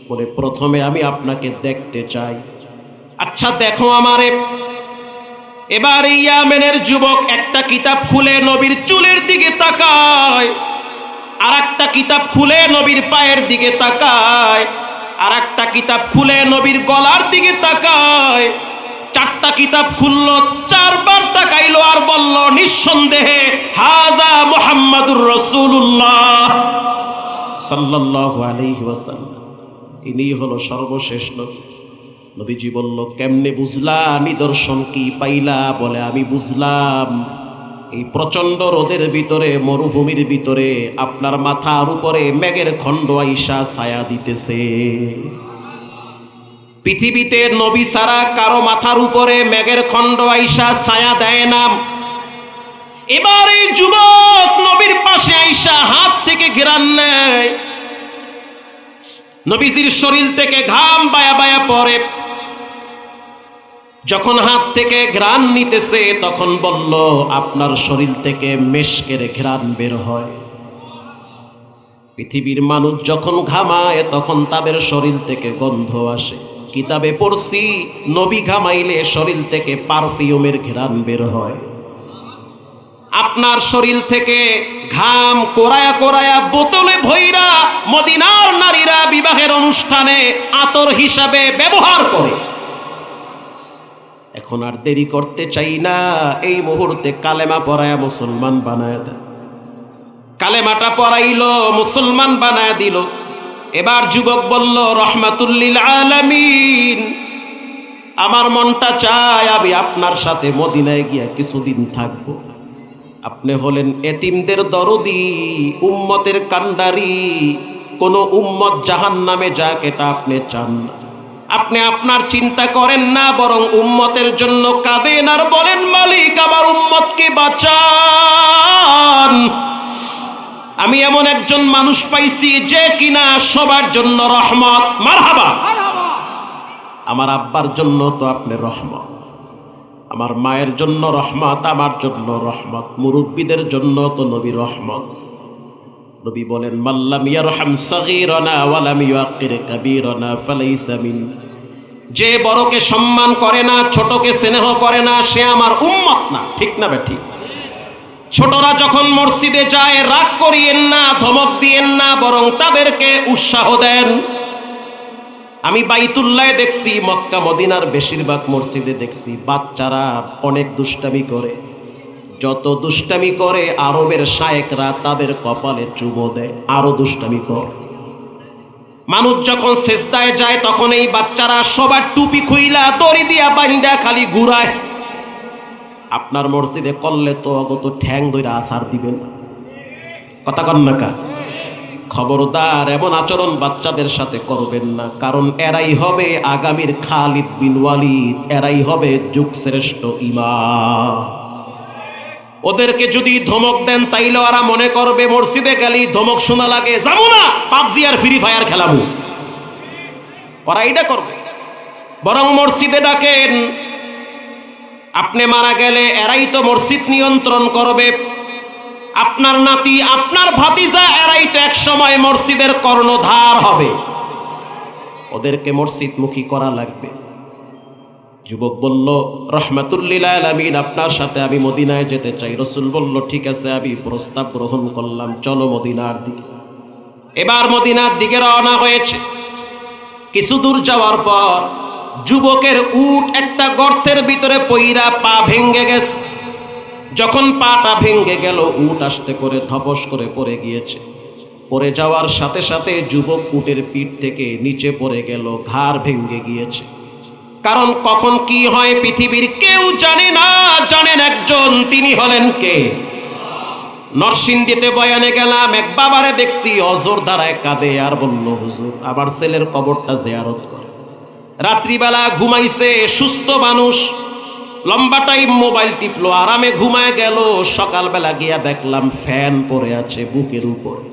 Speaker 1: বলে প্রথমে আমি আপনাকে দেখতে চাই। আচ্ছা দেখো আমারে। এবার ইয়ামেনের যুবক একটা কিতাব খুলে নবীর চুলের দিকে তাকায়, আর একটা কিতাব খুলে নবীর পায়ের দিকে তাকায়, আর একটা কিতাব খুলে নবীর গলার দিকে তাকায়। চারটা কিতাব খুললো, চারবার তাকাইলো আর বলল নিঃসন্দেহে হাযা মুহাম্মাদুর রাসূলুল্লাহ সাল্লাল্লাহু আলাইহি ওয়াসাল্লাম, ইনি হলো সর্বশেষ নবী। নবীজি বলল কেমনে বুঝলা, নিদর্শন কি পাইলা? বলে আমি বুঝলাম এই প্রচন্ড রোদের ভিতরে, মরুভূমির ভিতরে আপনার মাথার উপরে মেঘের খণ্ড আইসা ছায়া দিতেছে। পৃথিবীতে নবী ছাড়া কারো মাথার উপরে মেঘের খণ্ড আইসা ছায়া দেয় না। এবার এই যুবক নবীর পাশে আইসা হাত থেকে ঘেরান নেয়, নবীজির শরীর থেকে ঘাম বায়া বায়া পড়ে। যখন হাত থেকে ঘ্রাণ নিতেছে তখন বলল আপনার শরীর থেকে মেশকের ঘ্রাণ বের হয়। পৃথিবীর মানুষ যখন ঘামায় তখন তাদের শরীর থেকে গন্ধ আসে। কিতাবে পড়ছি নবী ঘামাইলে শরীর থেকে পারফিউমের ঘ্রাণ বের হয়। আপনার শরীর থেকে ঘাম কোরায়া কোরায়া বোতলে ভইরা মদিনার নারীরা বিবাহের অনুষ্ঠানে আতর হিসাবে ব্যবহার করে। এখন আর দেরি করতে চাই না, এই মুহূর্তে কালেমা পড়ায়া মুসলমান বানায় দেয়। কালেমাটা পড়াইলো, মুসলমান বানায় দিল। এবার যুবক বলল রহমাতুল লিল আলামিন, আমার মনটা চায় আমি আপনার সাথে মদিনায় গিয়া কিছুদিন থাকবো। আপনি হলেন এতিমদের দরদি, উম্মতের কান্ডারি। কোন উম্মত জাহান্নামে যাক এটা আপনি চান না। আপনি আপনার চিন্তা করেন না, বরং উম্মতের জন্য কাঁদেন আর বলেন মালিক আমার উম্মতকে বাঁচান। আমি এমন একজন মানুষ পাইছি যে কিনা সবার জন্য রহমত। মারহাবা। আমার আব্বার জন্য তো আপনি রহমত, আমার মায়ের জন্য রহমত, আমার জন্য রহমত, মুরব্বীদের জন্য তো নবী রহমত। নবী বলেন মাল্লাম ইয়ারহাম সাগীরানা ওয়া লাম ইউআক্কির কাবীরানা ফালাইসা মিন্না। যে বড়কে সম্মান করে না, ছোটকে স্নেহ করে না, সে আমার উম্মত না। ঠিক না বেঠি? ছোটরা যখন মসজিদে যায় রাগ করিয়েন না, ধমক দিয়েন না, বরং তাদেরকে উৎসাহ দেন। আমি বাইতুল্লাহে দেখছি, মক্কা মদিনার বেশিরভাগ মসজিদে দেখছি বাচ্চারা অনেক দুষ্টামি করে। যত দুষ্টামি করে আরবের শায়েকরা তাদের কপালে চুমো দেয়, আরো দুষ্টামি করে। মানুষ যখন সেজদায় যায় তখন এই বাচ্চারা সবার টুপি খুইলা দড়ি দিয়া বান্ধা খালি ঘুরায়। আপনার মসজিদে করলে তো অগত ঠ্যাং ধইরা আছাড় দিবেন। কথা কন না কা? খবরদার এমন আচরণ বাচ্চাদের সাথে করবেন না, কারণ এরাই হবে আগামীর খালিদ বিন ওয়ালিদ, এরাই হবে যুগশ্রেষ্ঠ ইমাম। ওদেরকে যদি ধমক দেন তাইলে ওরা মনে করবে মসজিদে গেলেই ধমক শোনা লাগে, যাবো না পাবজি আর ফ্রি ফায়ার খেলামু। ওরা এইটা করবে। বরং মসজিদে ডাকেন, আপনি মারা গেলে এরাই তো মসজিদ নিয়ন্ত্রণ করবে। আপনার নাতি, আপনার ভাতিজা, এরাই তো এক সময় মসজিদের কর্ণধার হবে। ওদেরকে মসজিদমুখী করা লাগবে। যুবক বলল রহমাতুল লিল আলামিন, আপনার সাথে আমি মদিনায় যেতে চাই। রাসূল বলল ঠিক আছে, আমি প্রস্তাব গ্রহণ করলাম, চলো মদিনার দিকে। এবার মদিনার দিকে রওনা হয়েছে। কিছু দূর যাওয়ার পর যুবকের উট একটা গর্তের ভিতরে পইরা পা ভেঙে গেছে। যখন পাটা ভেঙে গেল, উট আস্তে করে ধপস করে পড়ে গিয়েছে। পড়ে যাওয়ার সাথে সাথে যুবক উটের পিঠ থেকে নিচে পড়ে গেল, ঘাড় ভেঙে গিয়েছে। কারণ কখন কি হয় পৃথিবীর কেউ জানে না, জানেন একজন, তিনি হলেন কে? নরসিংদীতে বয়ানে গেলাম, এক বাবারে দেখছি অজর দ্বারায় কাঁদে আর বলল হুজুর আমার ছেলের কবরটা জিয়ারত করে। রাত্রিবেলা ঘুমাইছে, সুস্থ মানুষ, লম্বা টাইম মোবাইল টিপলো, আরামে ঘুমায় গেল। সকালবেলা গিয়া দেখলাম ফ্যান পড়ে আছে বুকের উপরে।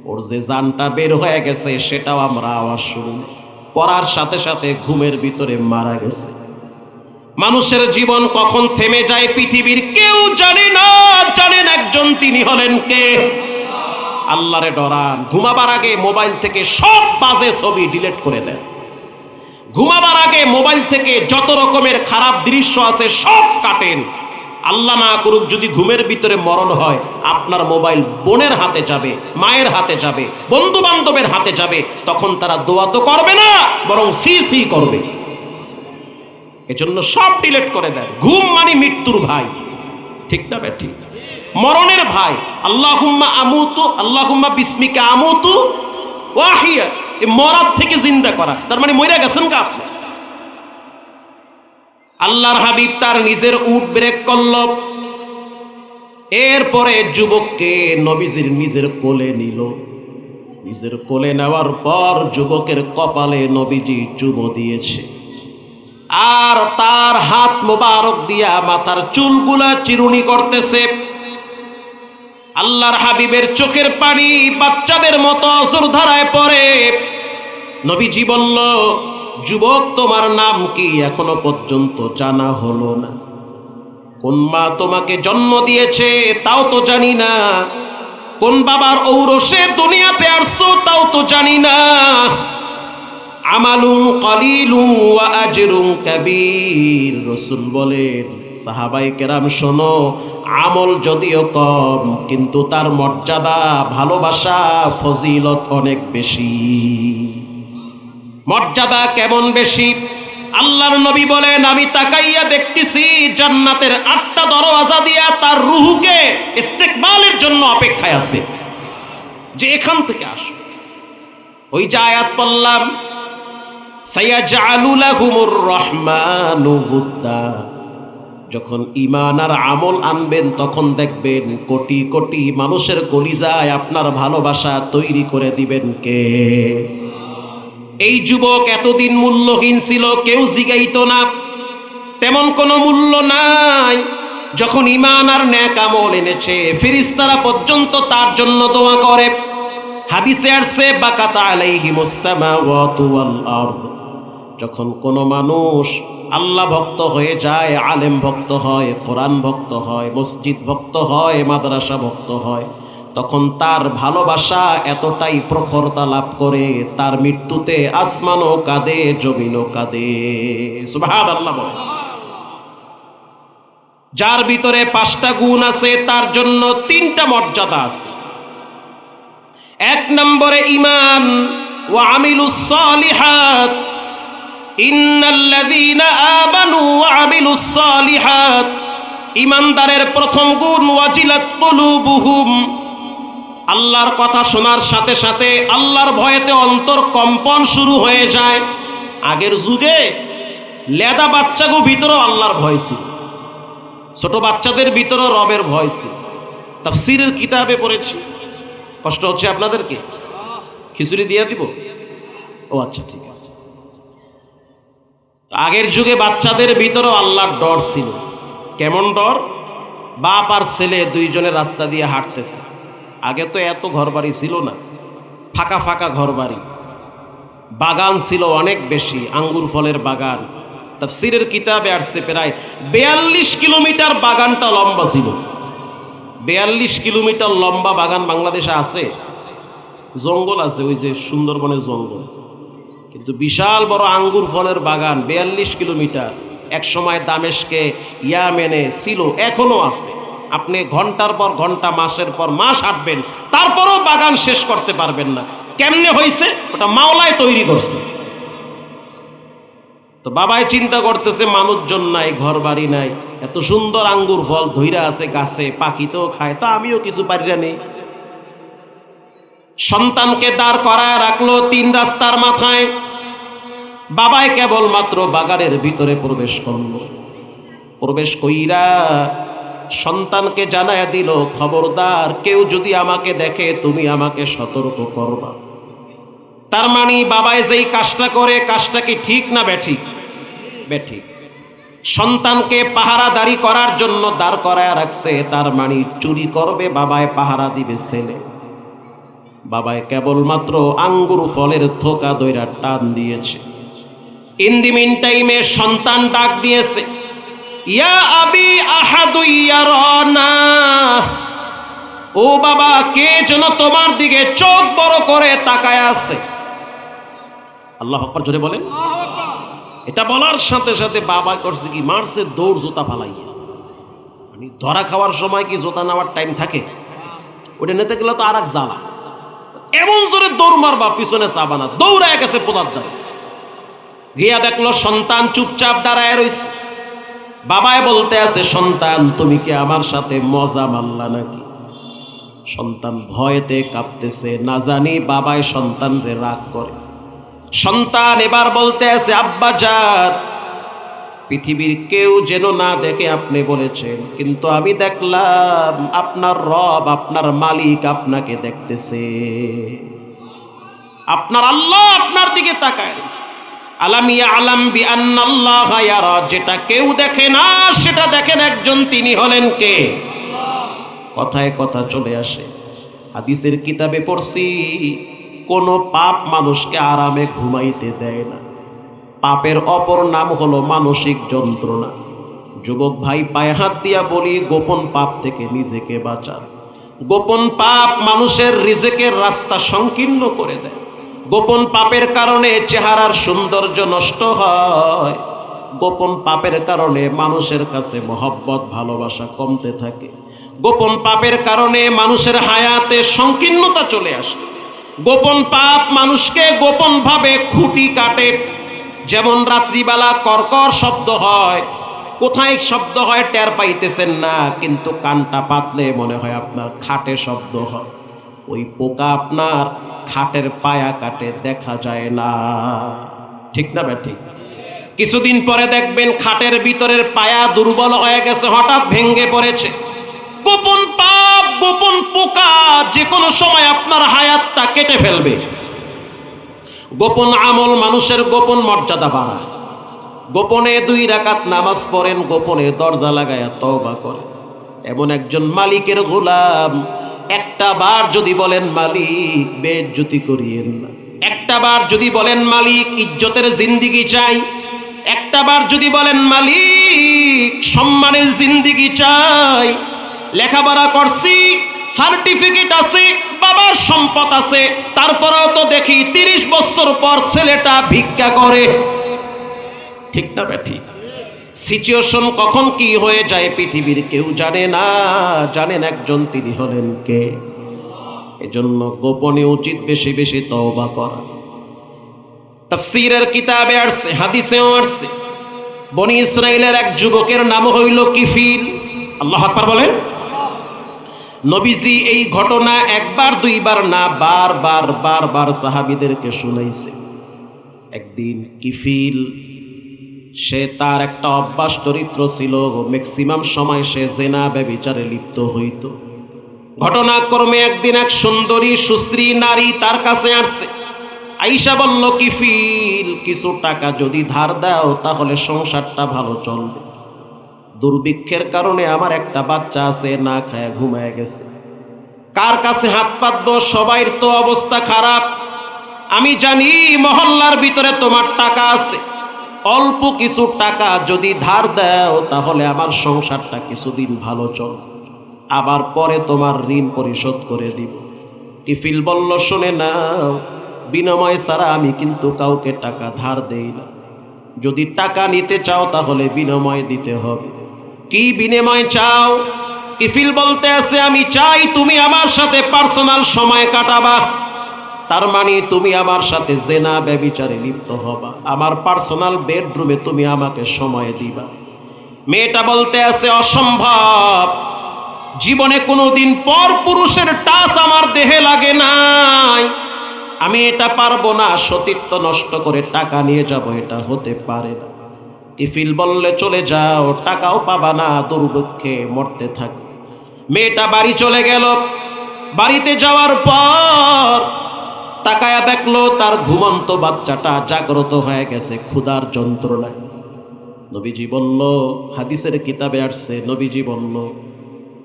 Speaker 1: ওর যে জানটা বের হয়ে গেছে সেটাও আমরা আওয়াজ শুনি। পড়ার সাথে সাথে ঘুমের ভিতরে মারা গেছে। মানুষের জীবন কখন থেমে যায় পৃথিবীর কেউ জানে না, জানেন একজন, তিনি হলেন কে? আল্লাহরে ডরান। ঘুমাবার আগে মোবাইল থেকে সব বাজে ছবি ডিলিট করে দেন। ঘুমাবার আগে মোবাইল থেকে যত রকমের খারাপ দৃশ্য আছে সব কাটেন। আল্লাহ না করুক যদি ঘুমের ভিতরে মরণ হয়, আপনার মোবাইল বোনের হাতে যাবে, মায়ের হাতে যাবে, বন্ধু বান্ধবের হাতে যাবে, তখন তারা দোয়া তো করবে না, বরং সি করবে। এজন্য সব ডিলিট করে দেন। ঘুম মানে মৃত্যুর ভাই, ঠিক না বেঠি? মরণের ভাই। আল্লাহুম্মা আমুতু, আল্লাহুম্মা বিসমিকা আমুতু ওয়াহিয়া, এই মরার থেকে জিন্দা করা, তার মানে মইরা গেছেন কা আপনি। আল্লাহর হাবিব তার নিজের উট ব্রেক করল, এরপরে যুবককে নবীজির নিজের কোলে নিল। নিজের কোলে নেওয়ার পর যুবকের কপালে নবীজি চুমো দিয়েছে, আর তার হাত মোবারক দিয়া মাথার চুলগুলা চিরুনি করতেছে। আল্লাহর হাবিবের চোখের পানি বাচ্চাদের মতো অসুর ধারায় পড়ে। নবীজি বলল, যুবক তোমার নাম কি এখনো পর্যন্ত জানা হলো না? কোন মা তোমাকে জন্ম দিয়েছে তাও তো জানি না, কোন বাবার ঔরসে দুনিয়াতে আসছো তাও তো জানি না। আমালুন কালিলুন ওয়া আজরুন কাবীর, রাসূল বলেন, সাহাবায়ে কেরাম শোনো, আমল যদিও কম কিন্তু তার মর্যাদা, ভালোবাসা, ফজিলত অনেক বেশি। মর্যাদা কেমন বেশি? আল্লাহর নবী বলেন, আমি তাকাইয়া দেখতেছি জান্নাতের 8টা দরওয়াজা দিয়া তার রূহকে ইস্তেকবালের জন্য অপেক্ষায় আছে, যে এখান থেকে আসো। ওই যে আয়াত পড়লাম, সায়াজআলু লাহুমুর রহমানু উদ্দা, যখন ঈমান আর আমল আনবেন তখন দেখবেন কোটি কোটি মানুষের কলিজায় আপনার ভালোবাসা তৈরি করে দিবেন কে? এই যুবক এতদিন মূল্যহীন ছিল, কেউ জিগাইতো না, তেমন কোনো মূল্য নাই। যখন ঈমান আর নেক আমল এনেছে, ফেরেশতারা পর্যন্ত তার জন্য দোয়া করে। হাদিসে আসছে, বাকাত আলাইহিমুস সামাওয়াতু ওয়াল আরদ, যখন কোনো মানুষ আল্লাহ ভক্ত হয়ে যায়, আলেম ভক্ত হয়, কোরআন ভক্ত হয়, মসজিদ ভক্ত হয়, মাদ্রাসা ভক্ত হয়, তখন তার ভালোবাসা এতটাই প্রখরতা লাভ করে, তার মৃত্যুতে আসমানও কাঁদে, জমিনও কাঁদে। সুবহানাল্লাহ বলে। যার ভিতরে 5টা গুণ আছে তার জন্য 3টা মর্যাদা আছে। 1 নম্বরে ঈমান, ওয়া আমিলুস সালিহাত, ইন্নাল্লাযীনা আমানু ওয়া আমিলুস সালিহাত, ঈমানদারের প্রথম গুণ ওয়াজিলাত কুলুবুহুম, আল্লাহর কথা শোনার সাথে সাথে আল্লাহর ভয়েতে অন্তর কম্পন শুরু হয়ে যায়। আগের যুগে লেদা বাচ্চাগুলোর ভিতরেও আল্লাহর ভয় ছিল, ছোট বাচ্চাদের ভিতরেও রবের ভয় ছিল। তাফসীরের কিতাবে পড়েছি। কষ্ট হচ্ছে আপনাদেরকে? খিচুড়ি দিয়ে দিব? ও আচ্ছা, ঠিক আছে। আগের যুগে বাচ্চাদের ভিতরেও আল্লাহর ডর ছিল। কেমন ডর? বাপ আর ছেলে দুইজনে রাস্তা দিয়ে হাঁটতেছে। আগে তো এত ঘরবাড়ি ছিল না, ফাঁকা ফাঁকা ঘরবাড়ি, বাগান ছিল অনেক বেশি, আঙ্গুর ফলের বাগান। তাফসীরের কিতাবে আসছে প্রায় 42 কিলোমিটার বাগানটা লম্বা ছিল। 42 কিলোমিটার লম্বা বাগান বাংলাদেশে আছে? জঙ্গল আছে, ওই যে সুন্দরবনের জঙ্গল, কিন্তু বিশাল বড় আঙ্গুর ফলের বাগান 42 কিলোমিটার। এক সময় দামেস্কে, ইয়ামেনে ছিল, এখনো আছে। আপনি ঘন্টার পর ঘন্টা, মাসের পর মাস হাঁটবেন, তারপরও বাগান শেষ করতে পারবেন না। কেমনে হয়েছে? ওটা মাওলাই তৈরি করছে। তো বাবাই চিন্তা করতেছে, মানুষজন নাই, ঘর বাড়ি নাই, এত সুন্দর আঙ্গুর ফল ধইরা আছে গাছে, পাখি তো খায়, তা আমিও কিছু পারিরা নেই। সন্তানকে দাঁড় করায় রাখলো 3 রাস্তার মাথায়। বাবাই কেবলমাত্র বাগানের ভিতরে প্রবেশ করলো। প্রবেশ কইরা সন্তানকে জানায় দিল, খবরদার, কেউ যদি আমাকে দেখে তুমি আমাকে সতর্ক করবা। তার মানে বাবাই যেই কাজটা করে, কাজটা কি ঠিক না বেঠিক? বেঠিক। সন্তানকে পাহারাদারি করার জন্য দাঁড় করায় রাখছে, তার মানে চুরি করবে বাবাই, পাহারা দিবে ছেলে। বাবাই কেবলমাত্র আঙ্গুর ফলের থোকা দইরা টান দিয়েছে। ইন দি মিন টাইমে সন্তান ডাক দিয়েছে, ইয়া আবি আহাদু ইয়ারানা, ও বাবা, কে যেন তোমার দিকে চোখ বড় করে তাকায় আছে। আল্লাহু আকবার, জোরে বলেন। এটা বলার সাথে সাথে বাবা করছে কি, মারছে দৌড়, জুতা ফালাইয়া। মানে ধরা খাওয়ার সময় কি জুতা নেওয়ার টাইম থাকে? ওটা নিতে গেলে তো আর এক জ্বালা। এমন জোরে দৌড় মারবা, পিছনে চাবানা, দৌড়ায় গেছে পোলার দ্বারা। গিয়া দেখলো সন্তান চুপচাপ দাঁড়ায় রইছে। বাবায় বলতে আছে, সন্তান তুমি কি আমার সাথে মজা মারলা নাকি? সন্তান ভয়েতে কাঁপতেছে, না জানি বাবায় সন্তানরে রাগ করে। সন্তান এবার বলতে আছে, আব্বা জান, পৃথিবীর কেউ যেন না দেখে আপনি বলেছেন, কিন্তু আমি দেখলাম আপনার রব, আপনার মালিক আপনাকে দেখতেছে। আপনার আল্লাহ আপনার দিকে তাকায় রয়েছে। আলাম ইয়ালাম বিআন্নাল্লাহা ইয়ারা, যেটা কেউ দেখে না সেটা দেখেন একজন, তিনি হলেন কে? কথায় কথা চলে আসে। হাদিসের কিতাবে পড়ছি, কোন পাপ মানুষকে আরামে ঘুমাইতে দেয় না। পাপের অপর নাম হলো মানসিক যন্ত্রণা। যুবক ভাই, পায়ে হাত দিয়া বলি, গোপন পাপ থেকে নিজেকে বাঁচান। গোপন পাপ মানুষের রিজেকের রাস্তা সংকীর্ণ করে দেয়। গোপন পাপের কারণে চেহারার সৌন্দর্য নষ্ট হয়। গোপন পাপের কারণে মানুষের কাছে মহব্বত, ভালোবাসা কমতে থাকে। গোপন পাপের কারণে মানুষের হায়াতে সংকীর্ণতা চলে আসে। গোপন পাপ মানুষকে গোপন ভাবে খুঁটি কাটে। যেমন রাত্রিবেলা কর্কর শব্দ হয়, কোথায় শব্দ হয় টের পাইতেছেন না, কিন্তু কানটা পাতলে মনে হয় আপনার খাটে শব্দ হয়। ওই পোকা আপনার খাটের পায়া কাটে, দেখা যায় না। ঠিক না ঠিক? কিছুদিন পরে দেখবেন খাটের ভিতরের পায়া দুর্বল হয়ে গেছে, হঠাৎ ভেঙে পড়েছে। গোপন পাপ, গোপন পোকা যে কোনো সময় আপনার হায়াতটা কেটে ফেলবে। গোপন আমল মানুষের গোপন মর্যাদা বাড়ায়। গোপনে 2 রাকাত নামাজ পড়েন, গোপনে দরজা লাগায়া তওবা করেন। এমন একজন মালিকের গোলাম, একটা বার যদি বলেন মালিক বেইজ্জতি করিয়েন না, একটা বার যদি বলেন মালিক ইজ্জতের জিন্দেগি চাই, একটা বার যদি বলেন মালিক সম্মানের জিন্দেগি চাই, লেখাপড়া করছি, সার্টিফিকেট আছে, বাবার সম্পদ আছে, তারপরেও তো দেখি 30 বছর পর ছেলেটা ভিক্ষা করে। ঠিক না ঠিক? সিচুয়েশন কখন কি হয়ে যায় পৃথিবীর কেউ জানে না, জানেন একজন, তিনি হলেন কে? এজন্য গোপনে উচিত বেশি বেশি তওবা করা। তাফসীরের কিতাবে আসছে, হাদিসেও আসছে, বনি ইসরাইলের এক যুবকের নাম হইল কিফিল। আল্লাহু আকবার বলেন। নবীজি এই ঘটনা একবার দুইবার না, বারবার বারবার সাহাবীদেরকে শুনাইছে। একদিন কিফিল, সে তার একটা অভ্যাস চরিত্র ছিল, ম্যাক্সিমাম সময় সে জেনা ব্যভিচারে লিপ্ত হইত। ঘটনাক্রমে একদিন এক সুন্দরী সুশ্রী নারী তার কাছে আসছে। আয়েশা বলল, কিফিল, কিছু টাকা যদি ধার দাও তাহলে সংসারটা ভালো চলবে। দুর্ভিক্ষের কারণে আমার একটা বাচ্চা আছে, না খায় ঘুমায় গেছে। কার কাছে হাত পাতবো? সবাইর তো অবস্থা খারাপ। আমি জানি মহল্লার ভিতরে তোমার টাকা আছে, অল্প কিছু টাকা যদি ধার দাও তাহলে আমার সংসারটা কিছুদিন ভালো চলবে, আবার পরে তোমার ঋণ পরিশোধ করে দিব। কিফিল বলল, শুনে নাও, বিনিময় ছাড়া আমি কিন্তু কাউকে টাকা ধার দেই না। যদি টাকা নিতে চাও তাহলে বিনিময় দিতে হবে। কি বিনিময় চাও? কিফিল বলতে আছে, আমি চাই তুমি আমার সাথে পার্সোনাল সময় কাটাবা। তার মানে তুমি আমার সাথে জেনা ব্যভিচারে লিপ্ত হবা, আমার পার্সোনাল বেডরুমে তুমি আমাকে সময় দিবা। মেয়েটা বলতে আছে, অসম্ভব, জীবনে কোনোদিন পর পুরুষের টাচ আমার দেহে লাগে নাই, আমি এটা পারবো না, সতীত্ব নষ্ট করে টাকা নিয়ে যাব, এটা হতে পারে না। কিফিল বললে, চলে যাও, টাকাও পাবা না, দুর্ভিক্ষে মরতে থাকবে। মেয়েটা বাড়ি চলে গেল। বাড়িতে যাওয়ার পর তাকায়া দেখলো তার ঘুমন্ত বাচ্চাটা জাগ্রত হয়ে গেছে ক্ষুধার যন্ত্রণায়। নবীজি বলল, হাদিসের কিতাবে আসছে, নবীজি বলল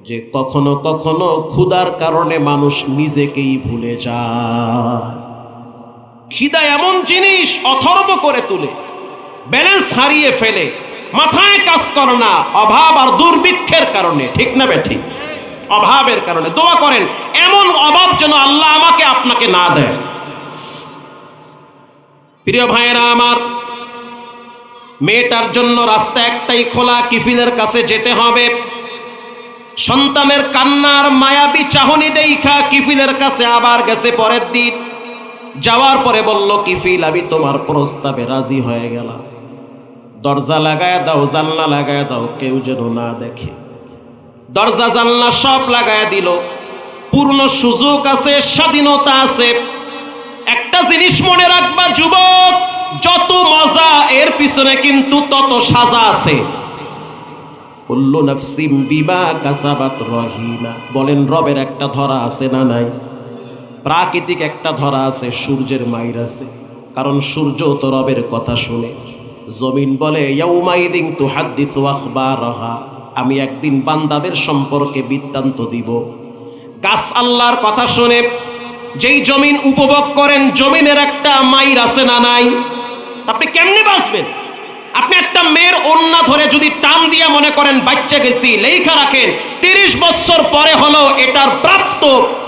Speaker 1: যে কখনো কখনো ক্ষুধার কারণে মানুষ নিজেকেই ভুলে যায়। খিদা এমন জিনিস অথর্ব করে তুলে, ব্যালেন্স হারিয়ে ফেলে, মাথায় কাজ করে না, অভাব আর দুর্ভিক্ষের কারণে। ঠিক না বেঠিক? অভাবের কারণে দোয়া করেন, এমন অভাব যেন আল্লাহ আমাকে আপনাকে না দেয়। প্রিয় ভাইয়েরা আমার, মেয়েটার জন্য রাস্তা একটাই খোলা, কিফিলের কাছে যেতে হবে। সন্তানের কান্নার মায়াবী চাহনি দেখা কিফিলের কাছে আবার গেছে। পরের দিন যাওয়ার পরে বলল, কিফিল আমি তোমার প্রস্তাবে রাজি হয়ে গেলাম, দরজা লাগায় দাও, জানলা লাগায় দাও, কেউ যেন না দেখে। দরজা জানলা সব লাগায় দিল, পূর্ণ সুযোগ আছে, স্বাধীনতা আছে। একটা জিনিস মনে রাখবা যুবক, যত মজা এর পিছনে কিন্তু তত সাজা আছে। কুল্লু নাফসিম বিমা কাসাবাত রহিনা। বলেন রবের একটা ধরা আছে না নাই? প্রাকৃতিক একটা ধরা আছে, সূর্যের মাইর আছে, কারণ সূর্য তো রবের কথা শুনে। জমিন বলে ইয়াউমাইদিন তুহাদ্দিসু আখবারাহা, আমি একদিন বান্দাদের সম্পর্কে বৃত্তান্ত দিব। গাছ আল্লাহর কথা শুনে। যেই জমিন উপভোগ করেন, জমিনের একটা মাইর আছে না নাই? আপনি কেমনে বাঁচবেন? আপনি একটা মেয়ের ওন্না ধরে যদি টান দিয়া মনে করেন বাচ্চা গেছি, লেখা রাখেন 30 বছর পরে হলো এটার প্রাপ্ত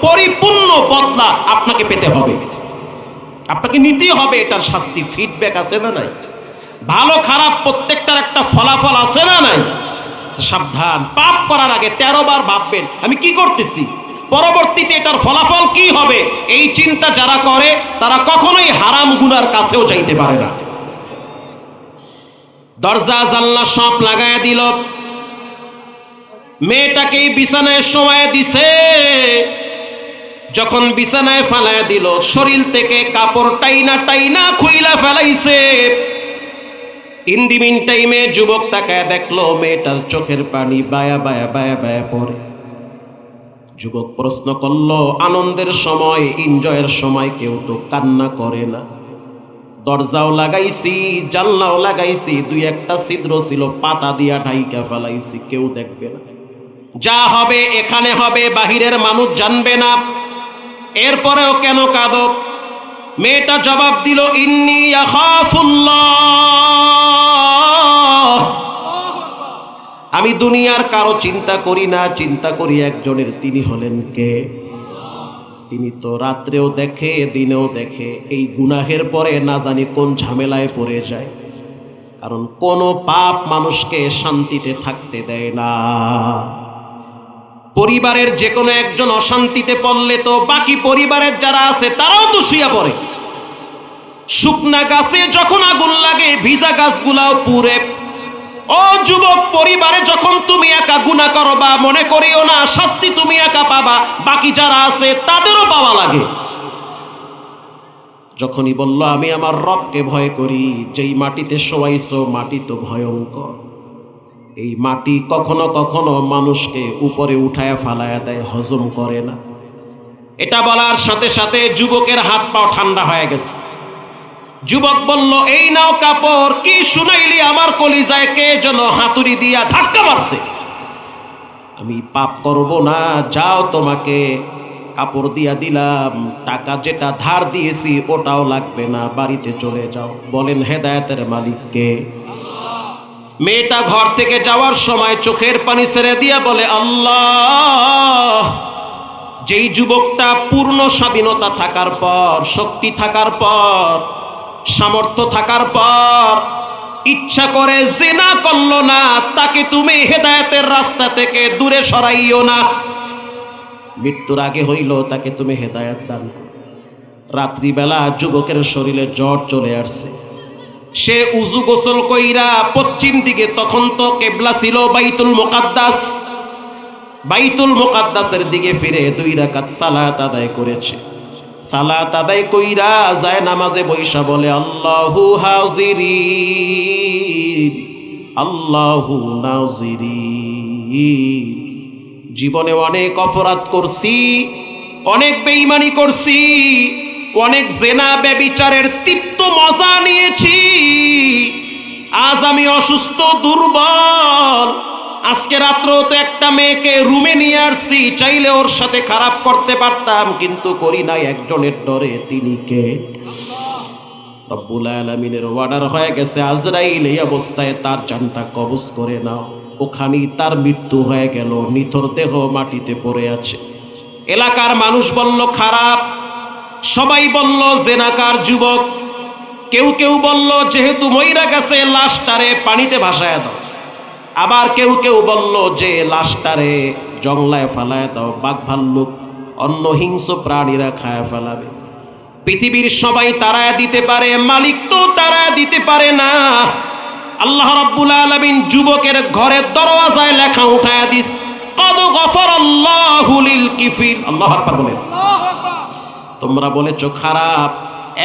Speaker 1: পরিপূর্ণ বদলা আপনাকে পেতে হবে, আপনাকে নিতেই হবে। এটার শাস্তি, ফিডব্যাক আছে না নাই? ভালো খারাপ প্রত্যেকটার একটা ফলাফল আছে না নাই? সাবধান, পাপ করার আগে 13 বার ভাববেন আমি কি করতেছি, পরবর্তীতে এটার ফলাফল কি হবে। এই চিন্তা যারা করে তারা কখনোই হারাম গুনার কাছেও যাইতে পারে না। দরজা জানলা সব লাগায় দিল, মেয়েটাকে বিছানায় শোয়ায় দিছে। যখন বিছানায় ফেলায় দিল, শরীর থেকে কাপড় টাইনা টাইনা খুইলা ফেলাইছে। ইন দি মিন টাইমে যুবক তাকায় দেখলো মেয়েটার চোখের পানি বায়া বায়া বায়া বায়া পড়ে। যুবক প্রশ্ন করলো, আনন্দের সময়, এনজয়ের সময় কেউ তো কান্না করে না। দরজাও লাগাইছি, জানলাও লাগাইছি, দুই একটা ছিদ্র ছিল, পাতা দিয়া ঢাইকা ফেলাইছি, কেউ দেখবে না। যা হবে এখানে হবে, বাহিরের মানুষ জানবে না। এরপরেও কেন কাঁদো? মেয়েটা জবাব দিল, ইন্নী আখাফুল্লাহ, আমি দুনিয়ার কারো চিন্তা করি না, চিন্তা করি একজনের, তিনি হলেন কে? তিনি তো রাত্রেও দেখে, দিনেও দেখে। এই গুনাহের পরে না জানি কোন ঝামেলায় পড়ে যায়, কারণ কোন পাপ মানুষকে শান্তিতে থাকতে দেয় না। পরিবারের যে কোনো একজন অশান্তিতে পড়লে তো বাকি পরিবারের যারা আছে তারাও তো শুয়ে পড়ে। শুকনা গাছে যখন আগুন লাগে, ভিজা গাছগুলাও পুড়ে। ও যুবক, পরিবারে যখন তুমি একা গুনাহ করবা, মনে করিও না শাস্তি তুমি একা পাবা, বাকি যারা আছে তাদেরও পাওয়া লাগে। যখনই বলল আমি আমার রবকে ভয় করি, যেই মাটিতে শোয়াইছো মাটি তো ভয়ঙ্কর, এই মাটি কখনো কখনো মানুষকে উপরে উঠায়া ফালায়া দেয়, হজম করে না। এটা বলার সাথে সাথে যুবকের হাত পাও ঠান্ডা হয়ে গেছে। যুবক বলল, এই নাও কাপড়। কি শুনাইলি আমার কলিজায়? কে যেন হাতুড়ি দিয়া ধাক্কা মারছে। আমি পাপ করব না, যাও তোমাকে কাপড় দিয়া দিলাম, টাকা যেটা ধার দিয়েছি ওটাও লাগবে না, বাড়িতে চলে যাও। বলেন হেদায়েতের মালিক কে? মেয়েটা ঘর থেকে যাওয়ার সময় চোখের পানি ছেড়ে দিয়া বলে, আল্লাহ, যেই যুবকটা পূর্ণ স্বাধীনতা থাকার পর, শক্তি থাকার পর, সামর্থ্য থাকার পর ইচ্ছা করে জিনা করলো না, তাকে তুমি হেদায়েতের রাস্তা থেকে দূরে সরাইও না। মৃত্যুর আগে হইল তাকে তুমি হেদায়েত দান করো। রাত্রিবেলা যুবকের শরীরে জ্বর চলে আসছে। সে উজু গোসল কইরা পশ্চিম দিকে, তখন তো কেবলা ছিল বাইতুল মুকাদ্দাস, বাইতুল মুকাদ্দাসের দিকে ফিরে 2 রাকাত সালাত আদায় করেছে। সালাত আদায় কইরা যায় নামাজে বৈশা বলে, আল্লাহু হাজিরিন আল্লাহু নাজিরিন। জীবনে অনেক অপরাধ করছি, অনেক বেঈমানি করছি, অনেক জেনা ব্যভিচারের তৃপ্ত মজা নিয়েছি। আজ আমি অসুস্থ, দুর্বল। আজকে রাত্রেও তো একটা মেয়েকে রুমে নিয়ে আসছি, চাইলে ওর সাথে খারাপ করতে পারতাম, কিন্তু করি নাই একজনের ডরে। তিনি কে? রব্বুল আলামিনের অর্ডার হয়ে গেছে, আজরাইল এই অবস্থায় তার জানটা কবজ করে নাও। ওখানেই তার মৃত্যু হয়ে গেল, নিথর দেহ মাটিতে পড়ে আছে। এলাকার মানুষ বলল খারাপ, সবাই বলল জেনাকার যুবক, কেউ কেউ বলল যেহেতু মইরা গেছে লাশটারে পানিতে ভাসায় দাও, আবার কেউ কেউ বলল যে লাশটারে জংলায় ফালায় দাও, বাঘ ভাল্লুক অন্য হিংস্র প্রাণীরা খায় ফেলাবে। পৃথিবীর সবাই তারায় দিতে পারে, মালিক তো তারায় দিতে পারে না। আল্লাহ রাব্বুল আলামিন যুবকের ঘরের দরওয়াজায় লেখা উঠায়া দিস, কদ গফারাল্লাহু লিল কিফির। আল্লাহু আকবার বলেন। তোমরা বলেছো খারাপ,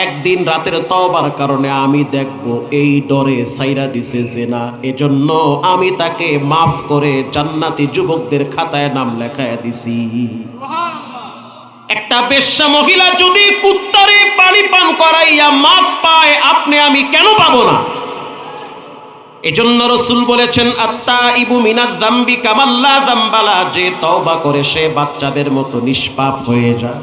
Speaker 1: একদিন রাতের তওবার কারণে আমি দেখব, এই ডরে সাইরা দিছে জেনা, এজন্য আমি তাকে মাফ করে জান্নাতি যুবকদের খাতায় নাম লেখায়া দিছি। একটা বেশ্যা মহিলা যদি কুত্তারে পানি পান করাইয়া মাপ পায়, আপনি আমি কেন পাবো না? এজন্য রাসূল বলেছেন আত্তাইবু মিনাজ যামবি কামাল্লা যামবালা, যে তওবা করে সে বাচ্চাদের মতো নিষ্পাপ হয়ে যায়।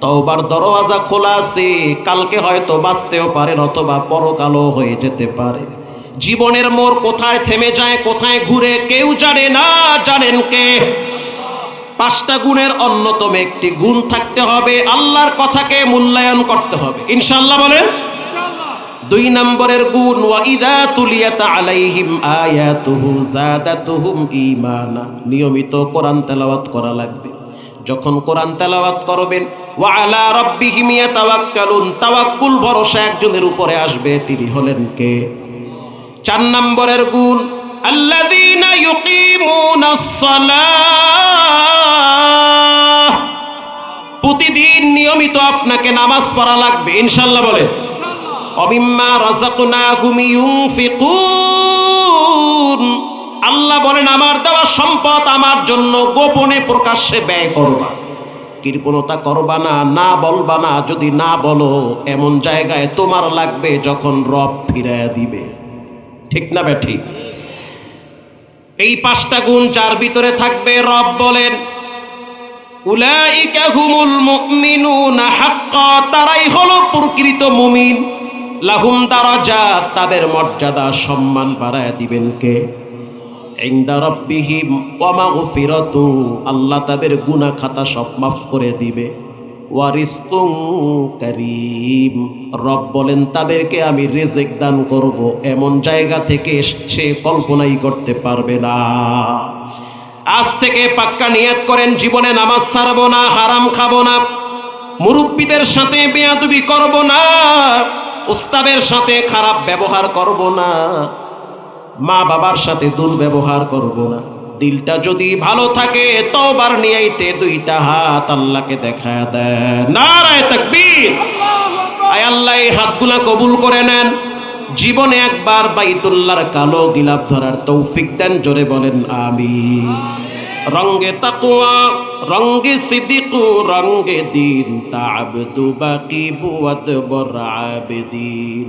Speaker 1: তওবার দরওয়াজা খোলা আছে, কালকে হয়তো বাঁচতেও পারেন অথবা পরকালও হয়ে যেতে পারে। জীবনের মোড় কোথায় থেমে যায়, কোথায় ঘুরে কেউ জানে না, জানেন কে? 5টা গুণের অন্যতম একটি গুণ থাকতে হবে, আল্লাহর কথাকে মূল্যায়ন করতে হবে। ইনশাআল্লাহ বলেন। 2 নম্বরের গুণ ওয়াইদা তুলিয়াত আলাইহিম আয়াতুহু যাদাতুহুম ঈমানা, নিয়মিত কোরআন তেলাওয়াত করা লাগবে। যখন কোরআন তেলাওয়াত করবেন, ওয়া আলা রাব্বিহিম ইয়াতাওয়াক্কালুন, তাওয়াক্কুল ভরসা একজনের উপরে আসবে, তিনি হলেন কে? 4 নম্বরের গুণ আল্লাযীনা ইউকিমুনাস সালাহ, প্রতিদিন নিয়মিত আপনাকে নামাজ পড়া লাগবে। ইনশাআল্লাহ বলে। অমিম্মা রাযাকনাহুম ইউনফিকুন, আল্লাহ বলেন আমার দেওয়া সম্পদ আমার জন্য গোপনে প্রকাশ্যে ব্যয় করবা, কৃপণতা করবা না, না বলবা না। যদি না বলো, এমন জায়গায় তোমার লাগবে যখন রব ফিরাইয়া দিবে। ঠিক না বে ঠিক? এই 5টা গুণ যার ভিতরে থাকবে, রব বলেন উলাইকা হুমুল মুমিনুনা হাক্কা, তারাই হলো প্রকৃত মুমিন। লাহুম দারাজাত, তাদের মর্যাদা সম্মান বাড়ায় দিবেন কে? ইনদা রাব্বিহিম ওয়া মাগফিরাতু, আল্লাহ তাদের গুনাহ খাতা সব মাফ করে দিবে। ওয়া রিজকুন কারীম, রব বলেন তাদেরকে আমি রিজিক দান করব, এমন জায়গা থেকে সে কল্পনাই করতে পারবে না। আজ থেকে পাক্কা নিয়ত করেন, জীবনে নামাজ ছাড়বো না, হারাম খাবো না, মুরব্বীদের সাথে বেয়াদবি করব না, উস্তাদের সাথে খারাপ ব্যবহার করব না, মা বাবার সাথে দুর্ব্যবহার করব না। দিলটা যদি ভালো থাকে, তওবার নিয়াইতে 2টা হাত আল্লাহকে দেখায় দেন। নারায়ে তাকবীর। আয় আল্লাহ এই হাতগুলা কবুল করে নেন। জীবনে একবার বাইতুল্লাহর কালো গিলাফ ধরার তৌফিক দেন, জোরে বলেন আমিন। রঙ্গে তাকওয়া, রঙ্গে সিদ্দিক, রঙ্গে দিন, তা'আবদু বাকি বুয়াদ বর আবেদিন।